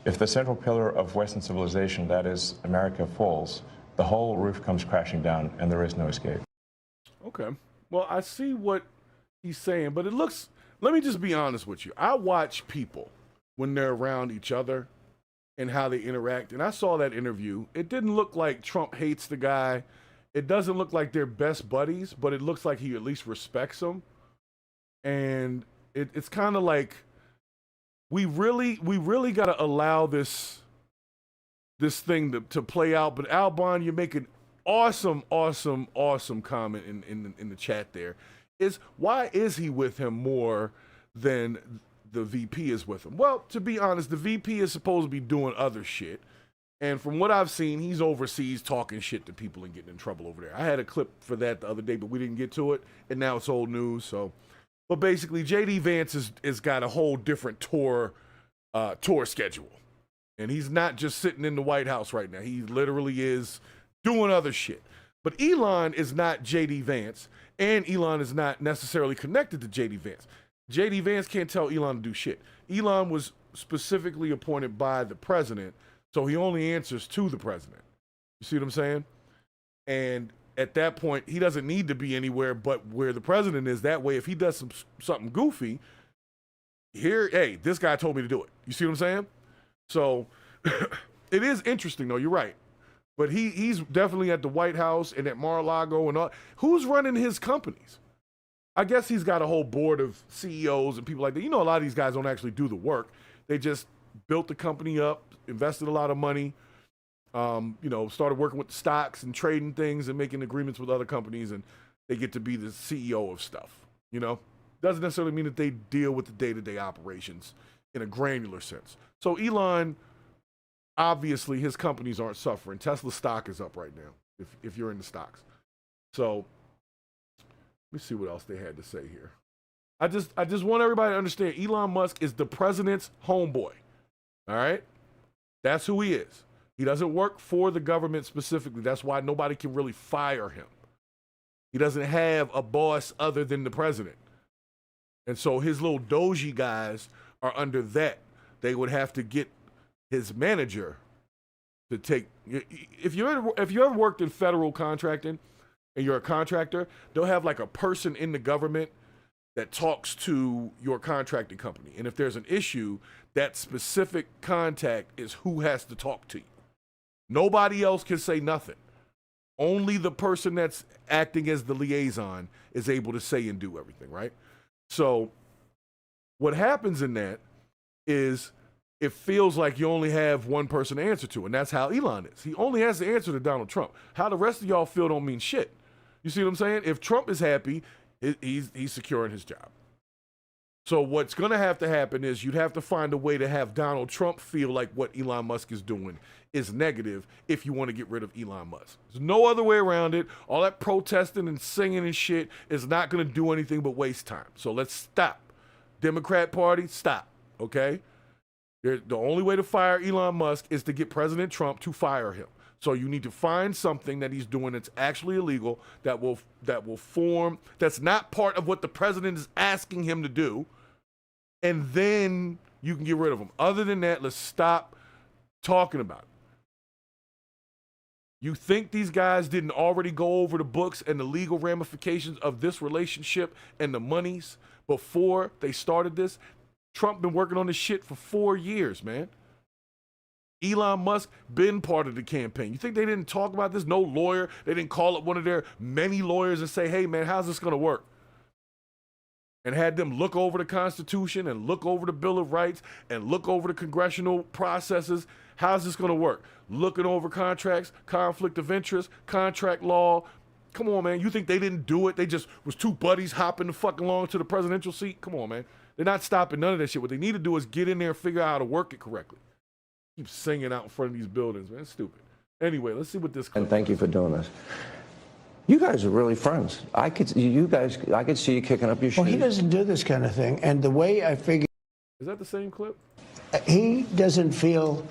If the central pillar of Western civilization, that is America, falls, the whole roof comes crashing down and there is no escape. Okay. Well, I see what he's saying, but it looks, let me just be honest with you. I watch people when they're around each other and how they interact. And I saw that interview. It didn't look like Trump hates the guy. It doesn't look like they're best buddies, but it looks like he at least respects him. And it's kind of like we really got to allow this thing to play out. But Albon, you make an awesome comment in the chat there. Why is he with him more than the VP is with him? Well, to be honest, the VP is supposed to be doing other shit. And from what I've seen, he's overseas talking shit to people and getting in trouble over there. I had a clip for that the other day, but we didn't get to it. And now it's old news, so... But basically, J.D. Vance is got a whole different tour schedule. And he's not just sitting in the White House right now. He literally is doing other shit. But Elon is not J.D. Vance, and Elon is not necessarily connected to J.D. Vance. J.D. Vance can't tell Elon to do shit. Elon was specifically appointed by the president, so he only answers to the president. You see what I'm saying? And at that point, he doesn't need to be anywhere but where the president is. That way, if he does something goofy, hey, this guy told me to do it. You see what I'm saying? So it is interesting, though. You're right. But he's definitely at the White House and at Mar-a-Lago and all. Who's running his companies? I guess he's got a whole board of CEOs and people like that. You know, a lot of these guys don't actually do the work. They just built the company up, invested a lot of money, started working with the stocks and trading things and making agreements with other companies, and they get to be the CEO of stuff. You know, doesn't necessarily mean that they deal with the day-to-day operations in a granular sense. So Elon, obviously, his companies aren't suffering. Tesla stock is up right now, if you're in the stocks. So let me see what else they had to say here. I just want everybody to understand Elon Musk is the president's homeboy. All right? That's who he is. He doesn't work for the government specifically. That's why nobody can really fire him. He doesn't have a boss other than the president. And so his little doji guys are under that. They would have to get his manager to take. If you ever worked in federal contracting and you're a contractor, they'll have like a person in the government that talks to your contracting company. And if there's an issue, that specific contact is who has to talk to you. Nobody else can say nothing. Only the person that's acting as the liaison is able to say and do everything, right? So what happens in that is it feels like you only have one person to answer to, and that's how Elon is. He only has to answer to Donald Trump. How the rest of y'all feel don't mean shit. You see what I'm saying? If Trump is happy, he's securing his job. So what's going to happen is you'd have to find a way to have Donald Trump feel like what Elon Musk is doing is negative if you want to get rid of Elon Musk. There's no other way around it. All that protesting and singing and shit is not going to do anything but waste time. So let's stop. Democrat Party, stop, okay? The only way to fire Elon Musk is to get President Trump to fire him. So you need to find something that he's doing that's actually illegal, that will form, that's not part of what the president is asking him to do, and then you can get rid of him. Other than that, let's stop talking about it. You think these guys didn't already go over the books and the legal ramifications of this relationship and the monies before they started this? Trump been working on this shit for 4 years, man. Elon Musk been part of the campaign. You think they didn't talk about this? No lawyer. They didn't call up one of their many lawyers and say, hey, man, how's this going to work? And had them look over the Constitution and look over the Bill of Rights and look over the congressional processes. How's this going to work? Looking over contracts, conflict of interest, contract law. Come on, man. You think they didn't do it? They just was two buddies hopping the fuck along to the presidential seat? Come on, man. They're not stopping none of that shit. What they need to do is get in there and figure out how to work it correctly. Keep singing out in front of these buildings, man. It's stupid. Anyway, let's see what this. And thank you for doing this. You guys are really friends. I could see you kicking up your shoes. Well, he doesn't do this kind of thing. And the way I figure. Is that the same clip? He doesn't feel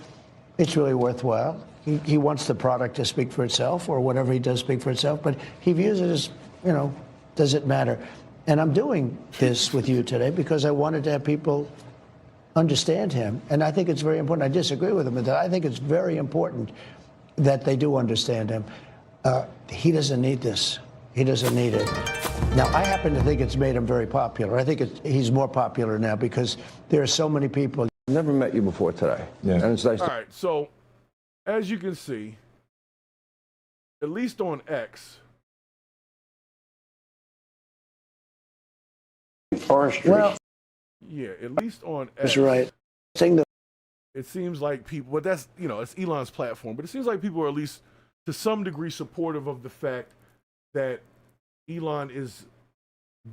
it's really worthwhile. He wants the product to speak for itself, or whatever he does speak for itself, but he views it as, does it matter? And I'm doing this with you today because I wanted to have people understand him. And I think it's very important. I disagree with him, but I think it's very important that they do understand him. He doesn't need this. He doesn't need it. Now, I happen to think it's made him very popular. I think he's more popular now because there are so many people. I've never met you before today. Yeah. And it's nice. All right, so as you can see, at least on X, well, yeah, at least on X. That's right. It seems like people, but that's, it's Elon's platform, but it seems like people are at least to some degree supportive of the fact that Elon is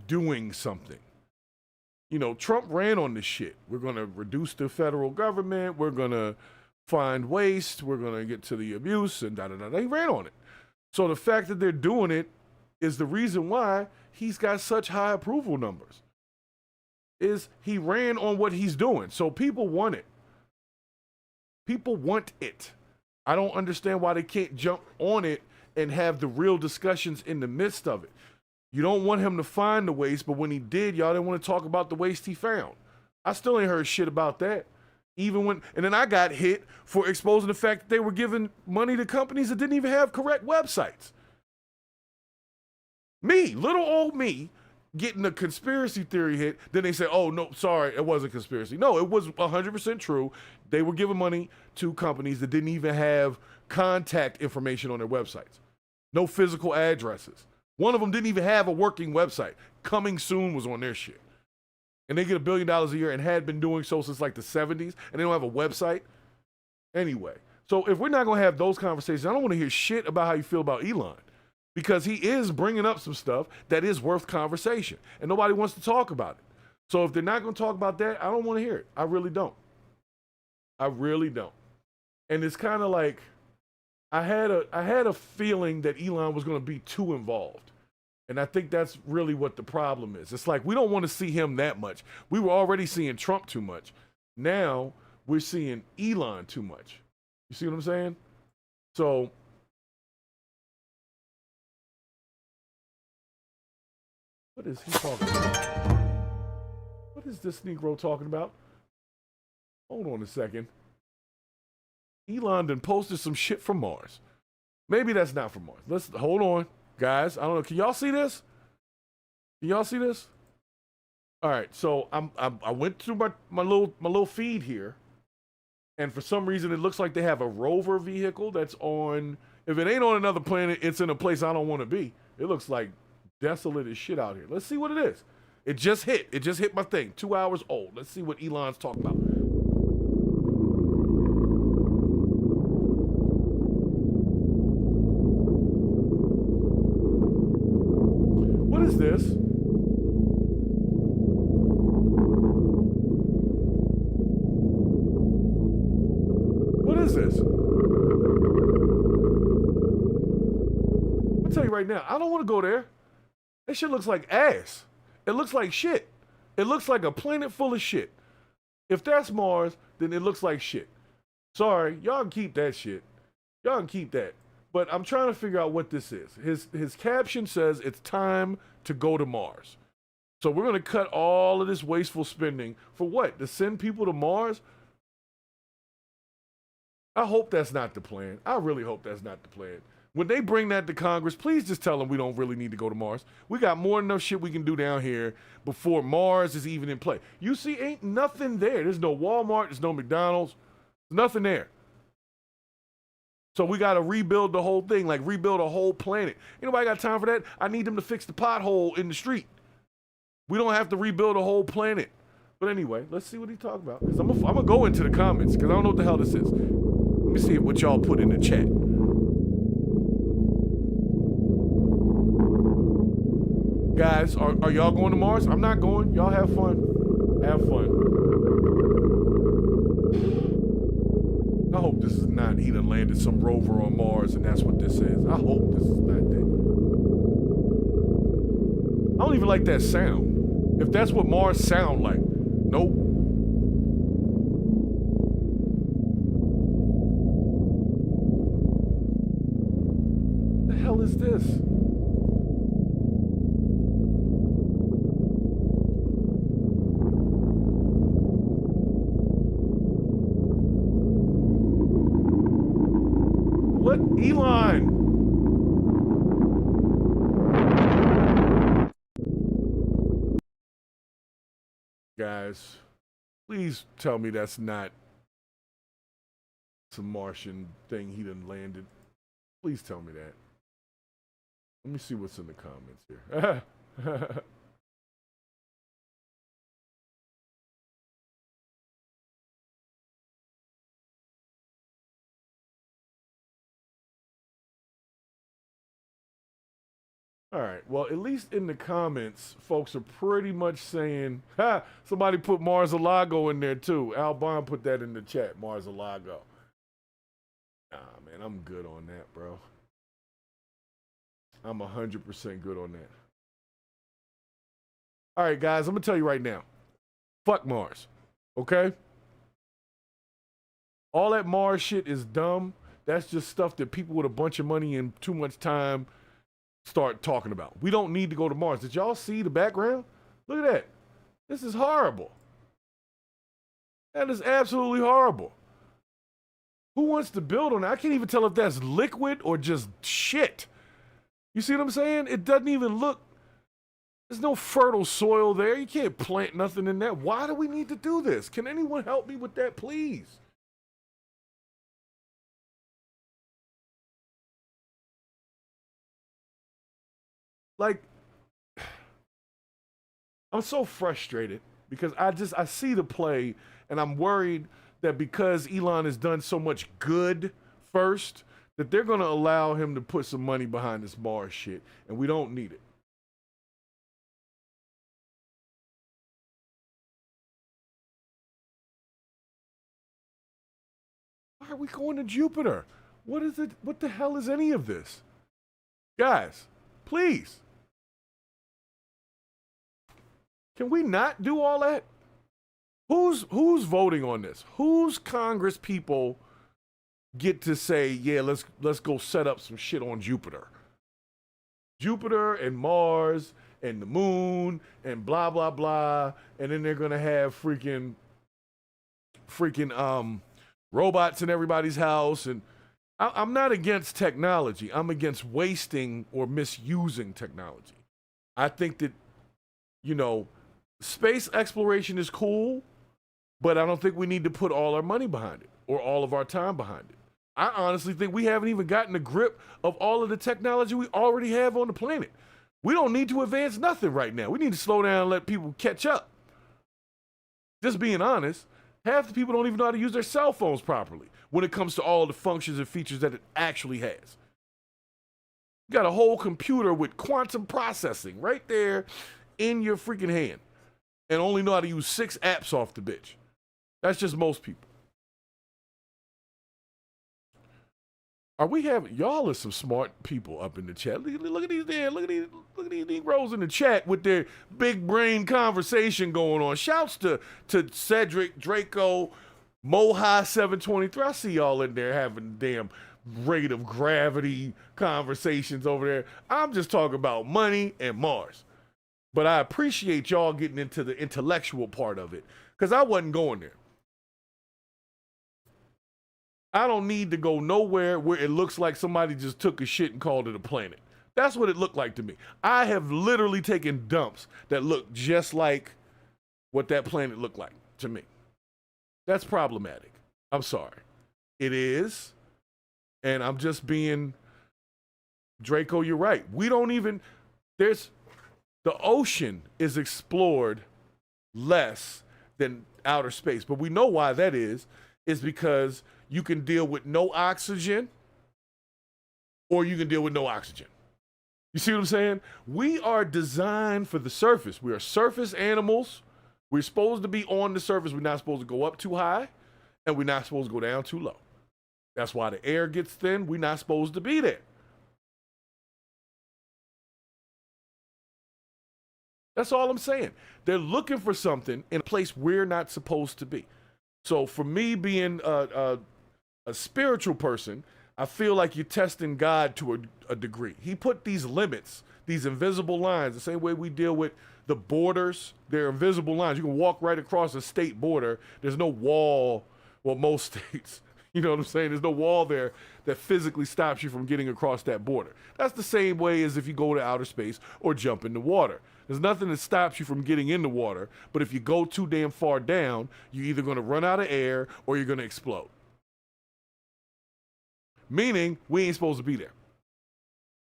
doing something. Trump ran on this shit. We're going to reduce the federal government. We're going to find waste. We're going to get to the abuse and da-da-da. He ran on it. So the fact that they're doing it is the reason why he's got such high approval numbers. Is he ran on what he's doing. So people want it. People want it. I don't understand why they can't jump on it and have the real discussions in the midst of it. You don't want him to find the waste, but when he did, y'all didn't want to talk about the waste he found. I still ain't heard shit about that. And then I got hit for exposing the fact that they were giving money to companies that didn't even have correct websites. Me, little old me, getting a conspiracy theory hit, then they say, oh, no, sorry, it wasn't conspiracy. No, it was 100% true. They were giving money to companies that didn't even have contact information on their websites. No physical addresses. One of them didn't even have a working website. Coming Soon was on their shit. And they get $1 billion a year and had been doing so since like the 70s, and they don't have a website. Anyway, so if we're not going to have those conversations, I don't want to hear shit about how you feel about Elon. Because he is bringing up some stuff that is worth conversation. And nobody wants to talk about it. So if they're not going to talk about that, I don't want to hear it. I really don't. I really don't. And it's kind of like, I had a feeling that Elon was going to be too involved. And I think that's really what the problem is. It's like, we don't want to see him that much. We were already seeing Trump too much. Now we're seeing Elon too much. You see what I'm saying? So what is he talking about? What is this Negro talking about? Hold on a second. Elon done posted some shit from Mars. Maybe that's not from Mars. Let's hold on, guys. I don't know. Can y'all see this? Can y'all see this? All right. So I went through my little feed here, and for some reason it looks like they have a rover vehicle that's on. If it ain't on another planet, it's in a place I don't want to be. It looks like desolate as shit out here. Let's see what it is. It just hit my thing. 2 hours old. Let's see what Elon's talking about. What is this? What is this? I'll tell you right now, I don't want to go there. That shit looks like ass. It looks like shit. It looks like a planet full of shit. If that's Mars, then it looks like shit. Sorry, y'all can keep that shit. Y'all can keep that. But I'm trying to figure out what this is. His caption says it's time to go to Mars. So we're going to cut all of this wasteful spending for what? To send people to Mars? I hope that's not the plan. I really hope that's not the plan. When they bring that to Congress, please just tell them we don't really need to go to Mars. We got more than enough shit we can do down here before Mars is even in play. You see, ain't nothing there. There's no Walmart. There's no McDonald's. There's nothing there. So we got to rebuild the whole thing, like rebuild a whole planet. Anybody got time for that? I need them to fix the pothole in the street. We don't have to rebuild a whole planet. But anyway, let's see what he talking about. Because I'm going to go into the comments because I don't know what the hell this is. Let me see what y'all put in the chat. Guys, are y'all going to Mars? I'm not going. Y'all have fun. Have fun. I hope this is not he done landed some rover on Mars and that's what this is. I hope this is not that. I don't even like that sound. If that's what Mars sound like. Nope. The hell is this? What? Elon! Guys, please tell me that's not some Martian thing he done landed. Please tell me that. Let me see what's in the comments here. All right, well, at least in the comments, folks are pretty much saying, ha, somebody put Mars-a-Lago in there too. Al Bond put that in the chat, Mars-a-Lago. Nah, man, I'm good on that, bro. I'm 100% good on that. All right, guys, I'm going to tell you right now. Fuck Mars, okay? All that Mars shit is dumb. That's just stuff that people with a bunch of money and too much time start talking about. We don't need to go to Mars. Did y'all see the background? Look at that. This is horrible. That is absolutely horrible. Who wants to build on that? I can't even tell if that's liquid or just shit. You see what I'm saying? It doesn't even look, there's no fertile soil there. You can't plant nothing in that. Why do we need to do this? Can anyone help me with that, please? Like, I'm so frustrated because I see the play and I'm worried that because Elon has done so much good first, that they're going to allow him to put some money behind this Mars shit, and we don't need it. Why are we going to Jupiter? What is it? What the hell is any of this? Guys, please. Can we not do all that? Who's voting on this? Whose Congress people get to say, yeah, let's go set up some shit on Jupiter? Jupiter and Mars and the moon and blah blah blah, and then they're gonna have freaking robots in everybody's house. And I'm not against technology. I'm against wasting or misusing technology. I think that, you know, space exploration is cool, but I don't think we need to put all our money behind it or all of our time behind it. I honestly think we haven't even gotten a grip of all of the technology we already have on the planet. We don't need to advance nothing right now. We need to slow down and let people catch up. Just being honest, half the people don't even know how to use their cell phones properly when it comes to all the functions and features that it actually has. You got a whole computer with quantum processing right there in your freaking hand, and only know how to use 6 apps off the bitch. That's just most people. Are we having y'all are some smart people up in the chat? Look at these there. Look at these Negroes in the chat with their big brain conversation going on. Shouts to Cedric, Draco, Mohai 723. I see y'all in there having damn rate of gravity conversations over there. I'm just talking about money and Mars. But I appreciate y'all getting into the intellectual part of it, because I wasn't going there. I don't need to go nowhere where it looks like somebody just took a shit and called it a planet. That's what it looked like to me. I have literally taken dumps that look just like what that planet looked like to me. That's problematic. I'm sorry. It is. And I'm just being, Draco, you're right. We don't even, the ocean is explored less than outer space. But we know why that is because you can deal with no oxygen or you can deal with no oxygen. You see what I'm saying? We are designed for the surface. We are surface animals. We're supposed to be on the surface. We're not supposed to go up too high, and we're not supposed to go down too low. That's why the air gets thin. We're not supposed to be there. That's all I'm saying. They're looking for something in a place we're not supposed to be. So for me being a spiritual person, I feel like you're testing God to a degree. He put these limits, these invisible lines, the same way we deal with the borders. They're invisible lines. You can walk right across a state border. There's no wall, well, most states. You know what I'm saying? There's no wall there that physically stops you from getting across that border. That's the same way as if you go to outer space or jump in the water. There's nothing that stops you from getting in the water, but if you go too damn far down, you're either going to run out of air or you're going to explode. Meaning, we ain't supposed to be there.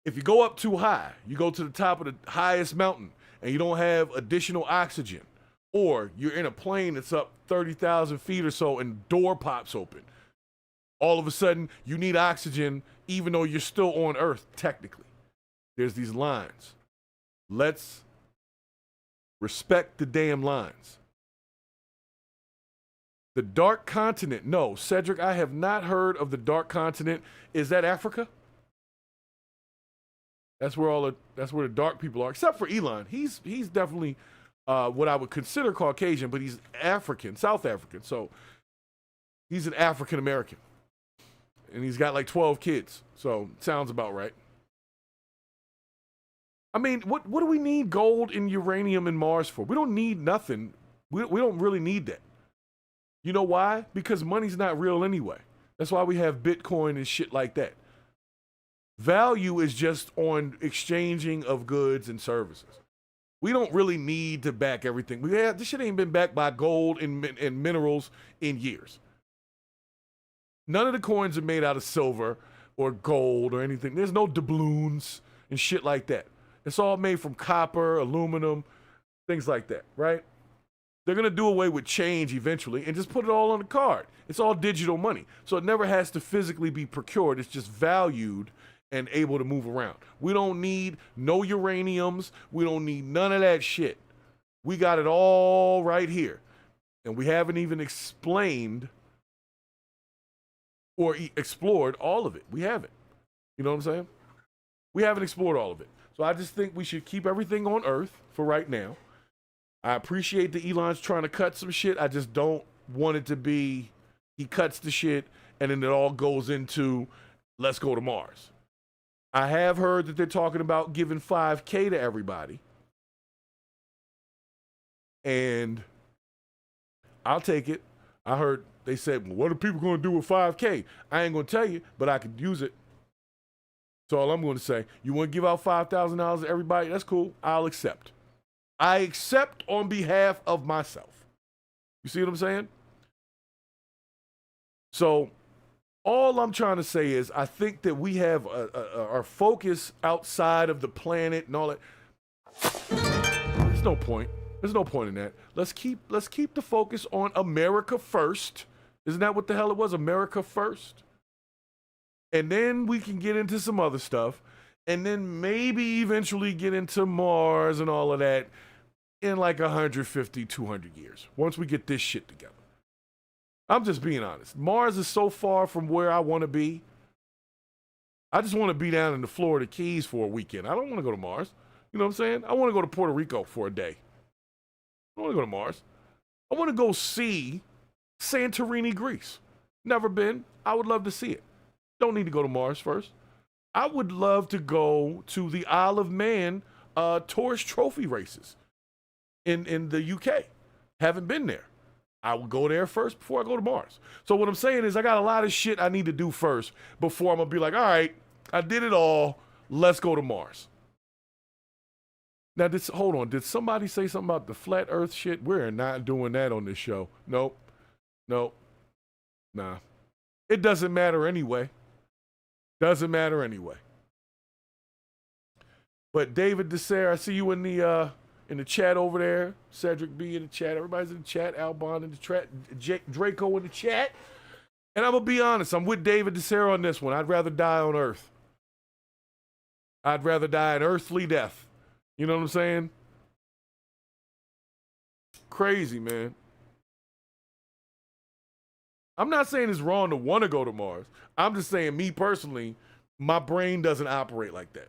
If you go up too high, you go to the top of the highest mountain and you don't have additional oxygen, or you're in a plane that's up 30,000 feet or so and door pops open, all of a sudden you need oxygen even though you're still on Earth, technically. There's these lines. Let's respect the damn lines. The Dark Continent. No, Cedric, I have not heard of the Dark Continent. Is that Africa? That's where the dark people are, except for Elon. He's definitely what I would consider Caucasian, but he's African, South African. So he's an African American. And he's got like 12 kids. So sounds about right. I mean, what do we need gold and uranium and Mars for? We don't need nothing. We don't really need that. You know why? Because money's not real anyway. That's why we have Bitcoin and shit like that. Value is just on exchanging of goods and services. We don't really need to back everything. This shit ain't been backed by gold and minerals in years. None of the coins are made out of silver or gold or anything. There's no doubloons and shit like that. It's all made from copper, aluminum, things like that, right? They're going to do away with change eventually and just put it all on the card. It's all digital money. So it never has to physically be procured. It's just valued and able to move around. We don't need no uraniums. We don't need none of that shit. We got it all right here. And we haven't even explained or explored all of it. We haven't. You know what I'm saying? We haven't explored all of it. So I just think we should keep everything on Earth for right now. I appreciate that Elon's trying to cut some shit. I just don't want it to be he cuts the shit and then it all goes into let's go to Mars. I have heard that they're talking about giving $5,000 to everybody. And I'll take it. I heard they said, well, what are people going to do with $5,000? I ain't going to tell you, but I could use it. That's all I'm going to say. You want to give out $5,000 to everybody? That's cool. I'll accept. I accept on behalf of myself. You see what I'm saying? So all I'm trying to say is I think that we have our focus outside of the planet and all that. There's no point. There's no point in that. Let's keep the focus on America first. Isn't that what the hell it was? America first. And then we can get into some other stuff. And then maybe eventually get into Mars and all of that in like 150, 200 years. Once we get this shit together. I'm just being honest. Mars is so far from where I want to be. I just want to be down in the Florida Keys for a weekend. I don't want to go to Mars. You know what I'm saying? I want to go to Puerto Rico for a day. I don't want to go to Mars. I want to go see Santorini, Greece. Never been. I would love to see it. Don't need to go to Mars first. I would love to go to the Isle of Man tourist trophy races in the UK. Haven't been there. I would go there first before I go to Mars. So what I'm saying is I got a lot of shit I need to do first before I'm going to be like, all right, I did it all. Let's go to Mars. Now, hold on. Did somebody say something about the flat earth shit? We're not doing that on this show. Nope. Nah. It doesn't matter anyway. Doesn't matter anyway. But David Desser, I see you in the chat over there. Cedric B in the chat. Everybody's in the chat. Albon in the chat. Draco in the chat. And I'm going to be honest. I'm with David Desser on this one. I'd rather die on Earth. I'd rather die an earthly death. You know what I'm saying? Crazy, man. I'm not saying it's wrong to want to go to Mars. I'm just saying, me personally, my brain doesn't operate like that.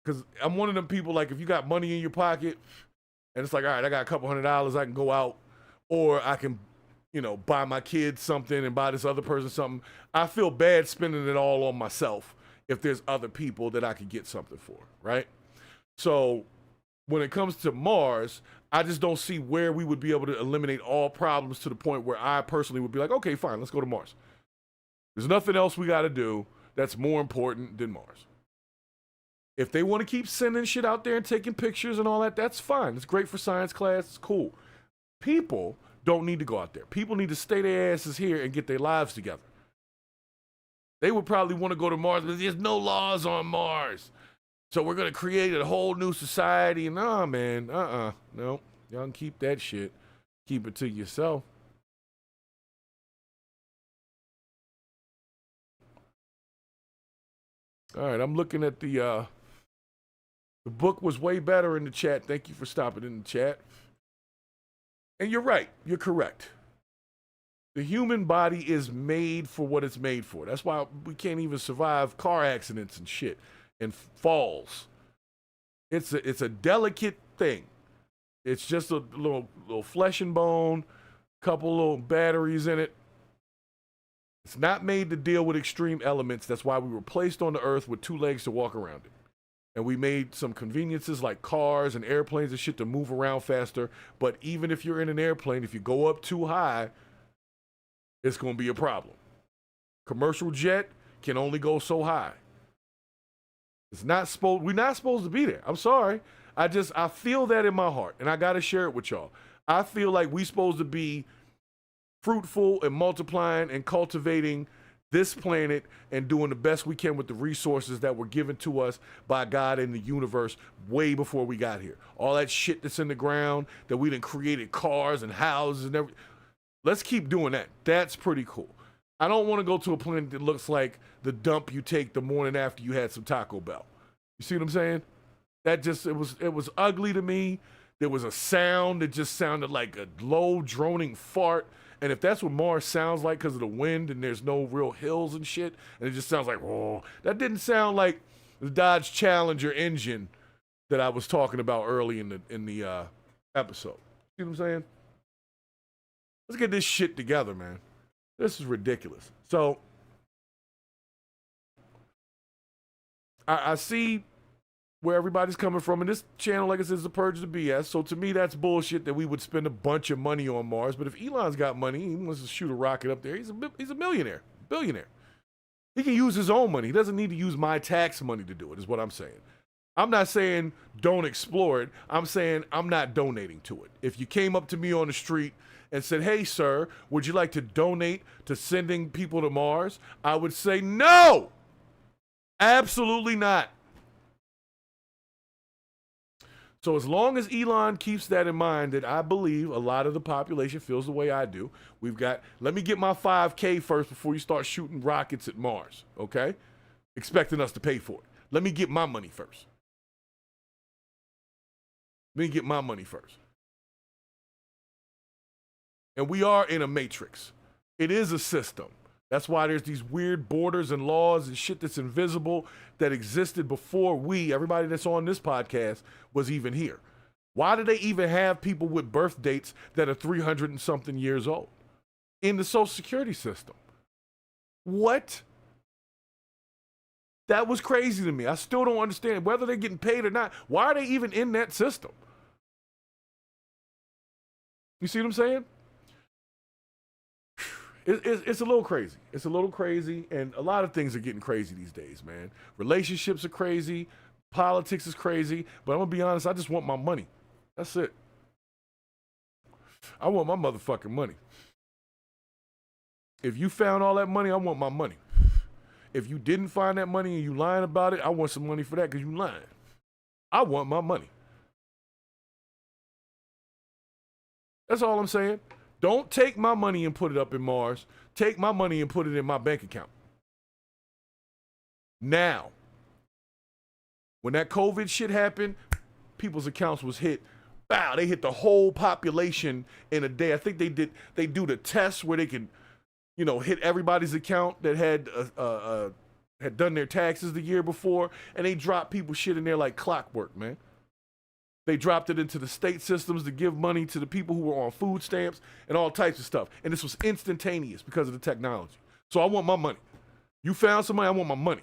Because I'm one of them people, like, if you got money in your pocket, and it's like, all right, I got a couple $100, I can go out, or I can, buy my kids something and buy this other person something. I feel bad spending it all on myself if there's other people that I could get something for, right? So when it comes to Mars, I just don't see where we would be able to eliminate all problems to the point where I personally would be like, okay, fine, let's go to Mars. There's nothing else we got to do that's more important than Mars. If they want to keep sending shit out there and taking pictures and all that, that's fine. It's great for science class. It's cool. People don't need to go out there. People need to stay their asses here and get their lives together. They would probably want to go to Mars, but there's no laws on Mars. So we're going to create a whole new society. Nah, man. No. Y'all can keep that shit. Keep it to yourself. All right, I'm looking at the book was way better in the chat. Thank you for stopping in the chat. And you're right. You're correct. The human body is made for what it's made for. That's why we can't even survive car accidents and shit and falls. It's a delicate thing. It's just a little flesh and bone, couple little batteries in it. It's not made to deal with extreme elements. That's why we were placed on the earth with two legs to walk around it. And we made some conveniences like cars and airplanes and shit to move around faster. But even if you're in an airplane, if you go up too high, it's going to be a problem. Commercial jet can only go so high. We're not supposed to be there. I'm sorry. I feel that in my heart, and I got to share it with y'all. I feel like we're supposed to be fruitful and multiplying and cultivating this planet and doing the best we can with the resources that were given to us by God and the universe way before we got here. All that shit that's in the ground that we done created cars and houses and everything. Let's keep doing that. That's pretty cool. I don't want to go to a planet that looks like the dump you take the morning after you had some Taco Bell. You see what I'm saying? It was ugly to me. There was a sound that just sounded like a low droning fart. And if that's what Mars sounds like because of the wind and there's no real hills and shit, and it just sounds like, oh, that didn't sound like the Dodge Challenger engine that I was talking about early in the episode. See what I'm saying? Let's get this shit together, man. This is ridiculous. So I see where everybody's coming from. And this channel, like I said, is the Purge the BS. So to me, that's bullshit that we would spend a bunch of money on Mars. But if Elon's got money, he wants to shoot a rocket up there. He's a millionaire, billionaire. He can use his own money. He doesn't need to use my tax money to do it, is what I'm saying. I'm not saying don't explore it. I'm saying I'm not donating to it. If you came up to me on the street and said, hey, sir, would you like to donate to sending people to Mars? I would say no. Absolutely not. So as long as Elon keeps that in mind, that I believe a lot of the population feels the way I do, let me get my 5K first before you start shooting rockets at Mars, okay? Expecting us to pay for it. Let me get my money first. And we are in a matrix. It is a system. That's why there's these weird borders and laws and shit that's invisible that existed before everybody that's on this podcast, was even here. Why do they even have people with birth dates that are 300 and something years old in the Social Security system? What? That was crazy to me. I still don't understand whether they're getting paid or not. Why are they even in that system? You see what I'm saying? It's a little crazy. It's a little crazy, and a lot of things are getting crazy these days, man. Relationships are crazy. Politics is crazy. But I'm going to be honest, I just want my money. That's it. I want my motherfucking money. If you found all that money, I want my money. If you didn't find that money and you lying about it, I want some money for that because you lying. I want my money. That's all I'm saying. Don't take my money and put it up in Mars. Take my money and put it in my bank account. Now, when that COVID shit happened, people's accounts was hit. Wow, they hit the whole population in a day. I think they do the test where they can, hit everybody's account that had done their taxes the year before, and they dropped people's shit in there like clockwork, man. They dropped it into the state systems to give money to the people who were on food stamps and all types of stuff. And this was instantaneous because of the technology. So I want my money. You found somebody, I want my money.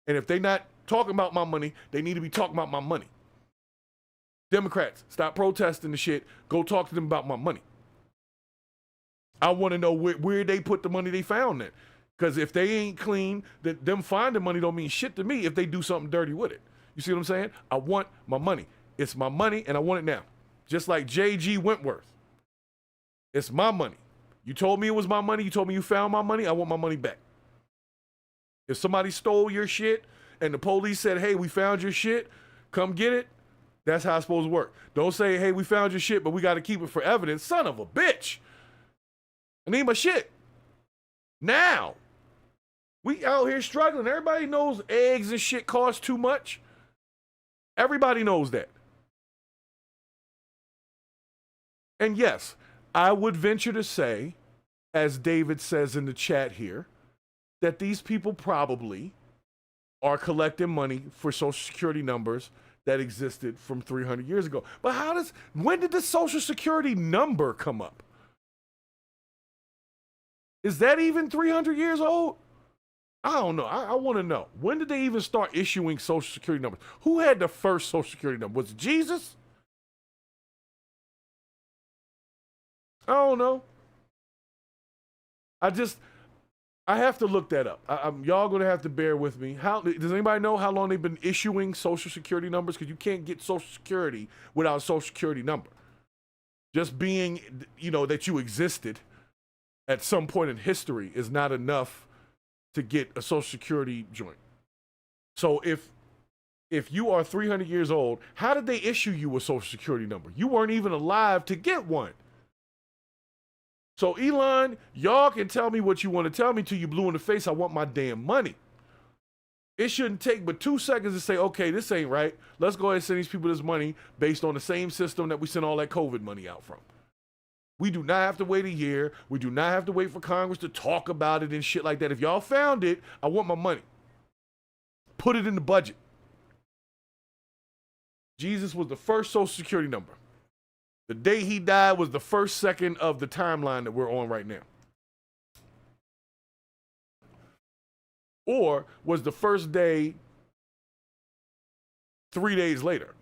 And if they're not talking about my money, they need to be talking about my money. Democrats, stop protesting the shit. Go talk to them about my money. I want to know where they put the money they found then. Because if they ain't clean, them finding money don't mean shit to me if they do something dirty with it. You see what I'm saying? I want my money. It's my money, and I want it now. Just like J.G. Wentworth. It's my money. You told me it was my money. You told me you found my money. I want my money back. If somebody stole your shit and the police said, hey, we found your shit, come get it, that's how it's supposed to work. Don't say, hey, we found your shit, but we got to keep it for evidence. Son of a bitch. I need my shit. Now. We out here struggling. Everybody knows eggs and shit cost too much. Everybody knows that. And yes, I would venture to say, as David says in the chat here, that these people probably are collecting money for Social Security numbers that existed from 300 years ago. But when did the Social Security number come up? Is that even 300 years old? I don't know. I want to know. When did they even start issuing Social Security numbers? Who had the first Social Security number? Was it Jesus? I don't know. I have to look that up. Y'all going to have to bear with me. Does anybody know how long they've been issuing Social Security numbers? Because you can't get Social Security without a Social Security number. Just being, that you existed at some point in history is not enough to get a Social Security joint. So if you are 300 years old, how did they issue you a Social Security number? You weren't even alive to get one. So Elon, y'all can tell me what you want to tell me till you blue in the face. I want my damn money. It shouldn't take but 2 seconds to say, okay, this ain't right. Let's go ahead and send these people this money based on the same system that we sent all that COVID money out from. We do not have to wait a year. We do not have to wait for Congress to talk about it and shit like that. If y'all found it, I want my money. Put it in the budget. Jesus was the first Social Security number. The day he died was the first second of the timeline that we're on right now. Or was the first day 3 days later?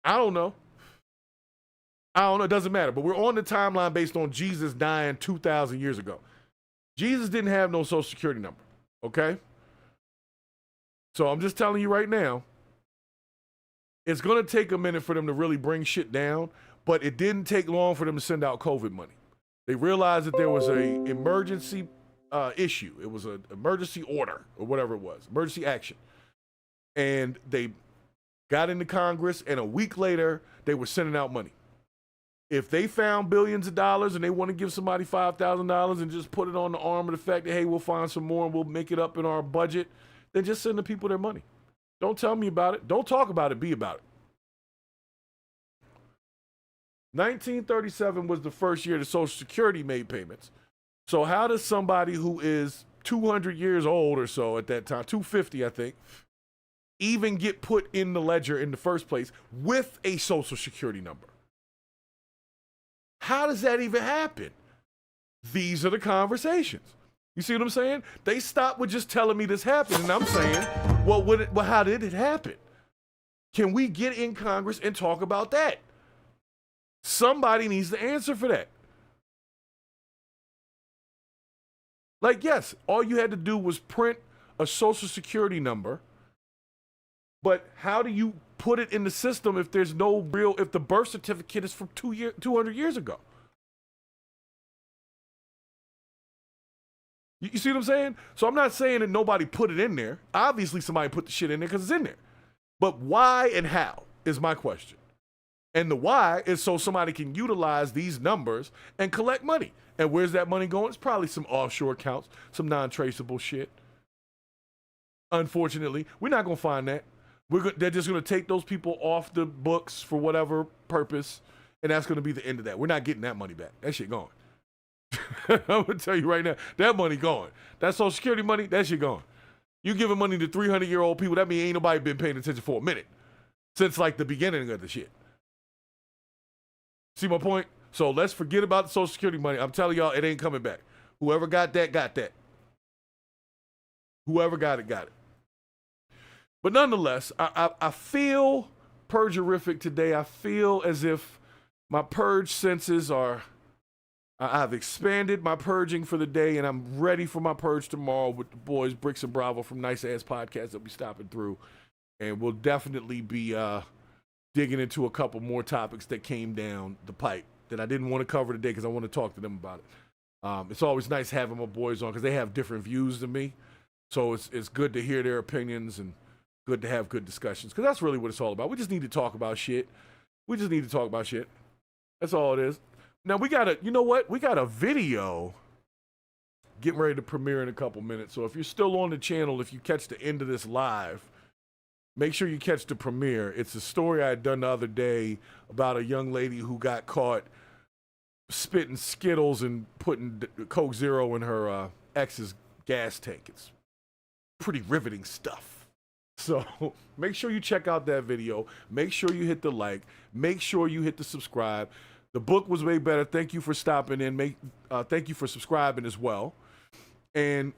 I don't know. It doesn't matter. But we're on the timeline based on Jesus dying 2,000 years ago. Jesus didn't have no Social Security number. Okay? So I'm just telling you right now, it's going to take a minute for them to really bring shit down, but it didn't take long for them to send out COVID money. They realized that there was an emergency issue. It was an emergency order or whatever it was, emergency action. And they got into Congress, and a week later, they were sending out money. If they found billions of dollars and they want to give somebody $5,000 and just put it on the arm of the fact that, hey, we'll find some more and we'll make it up in our budget, then just send the people their money. Don't tell me about it. Don't talk about it. Be about it. 1937 was the first year that Social Security made payments. So how does somebody who is 200 years old or so at that time, 250, I think, even get put in the ledger in the first place with a social security number? How does that even happen? These are the conversations. You see what I'm saying? They stopped with just telling me this happened, and I'm saying, well, how did it happen? Can we get in Congress and talk about that? Somebody needs to answer for that. Like, yes, all you had to do was print a social security number, but how do you put it in the system if there's no real, if the birth certificate is from 200 years ago? You see what I'm saying? So I'm not saying that nobody put it in there. Obviously somebody put the shit in there because it's in there. But why and how is my question. And the why is so somebody can utilize these numbers and collect money. And where's that money going? It's probably some offshore accounts, some non-traceable shit. Unfortunately, we're not going to find that. They're just going to take those people off the books for whatever purpose, and that's going to be the end of that. We're not getting that money back. That shit gone. I'm going to tell you right now, that money gone. That Social Security money, that shit gone. You giving money to 300-year-old people, that means ain't nobody been paying attention for a minute. Since like the beginning of the shit. See my point? So let's forget about the Social Security money. I'm telling y'all, it ain't coming back. Whoever got that, got that. Whoever got it, got it. But nonetheless, I feel purgerific today. I feel as if my purge senses are, I've expanded my purging for the day, and I'm ready for my purge tomorrow with the boys, Brix and Bravo from Nice Ass Podcast that we stopping through. And we'll definitely be digging into a couple more topics that came down the pipe that I didn't want to cover today because I want to talk to them about it. It's always nice having my boys on because they have different views than me. So it's good to hear their opinions and good to have good discussions because that's really what it's all about. We just need to talk about shit. That's all it is. Now we got you know what? We got a video getting ready to premiere in a couple minutes. So if you're still on the channel, if you catch the end of this live, make sure you catch the premiere. It's a story I had done the other day about a young lady who got caught spitting Skittles and putting Coke Zero in her ex's gas tank. It's pretty riveting stuff. So make sure you check out that video. Make sure you hit the like. Make sure you hit the subscribe. The book was way better. Thank you for stopping in. Thank you for subscribing as well. And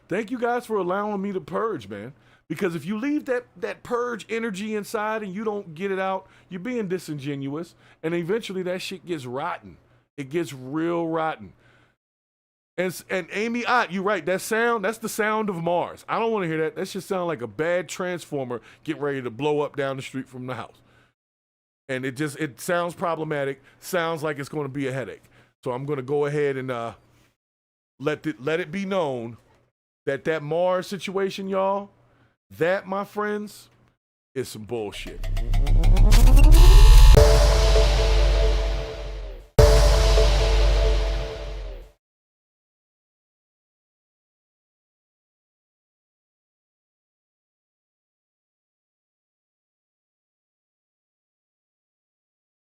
thank you guys for allowing me to purge, man. Because if you leave that purge energy inside and you don't get it out, you're being disingenuous. And eventually that shit gets rotten. It gets real rotten. And Amy Ott, you're right. That sound, that's the sound of Mars. I don't want to hear that. That should sound like a bad transformer getting ready to blow up down the street from the house. And it sounds problematic. Sounds like it's going to be a headache. So I'm going to go ahead and let it be known that Mars situation, y'all, that, my friends, is some bullshit.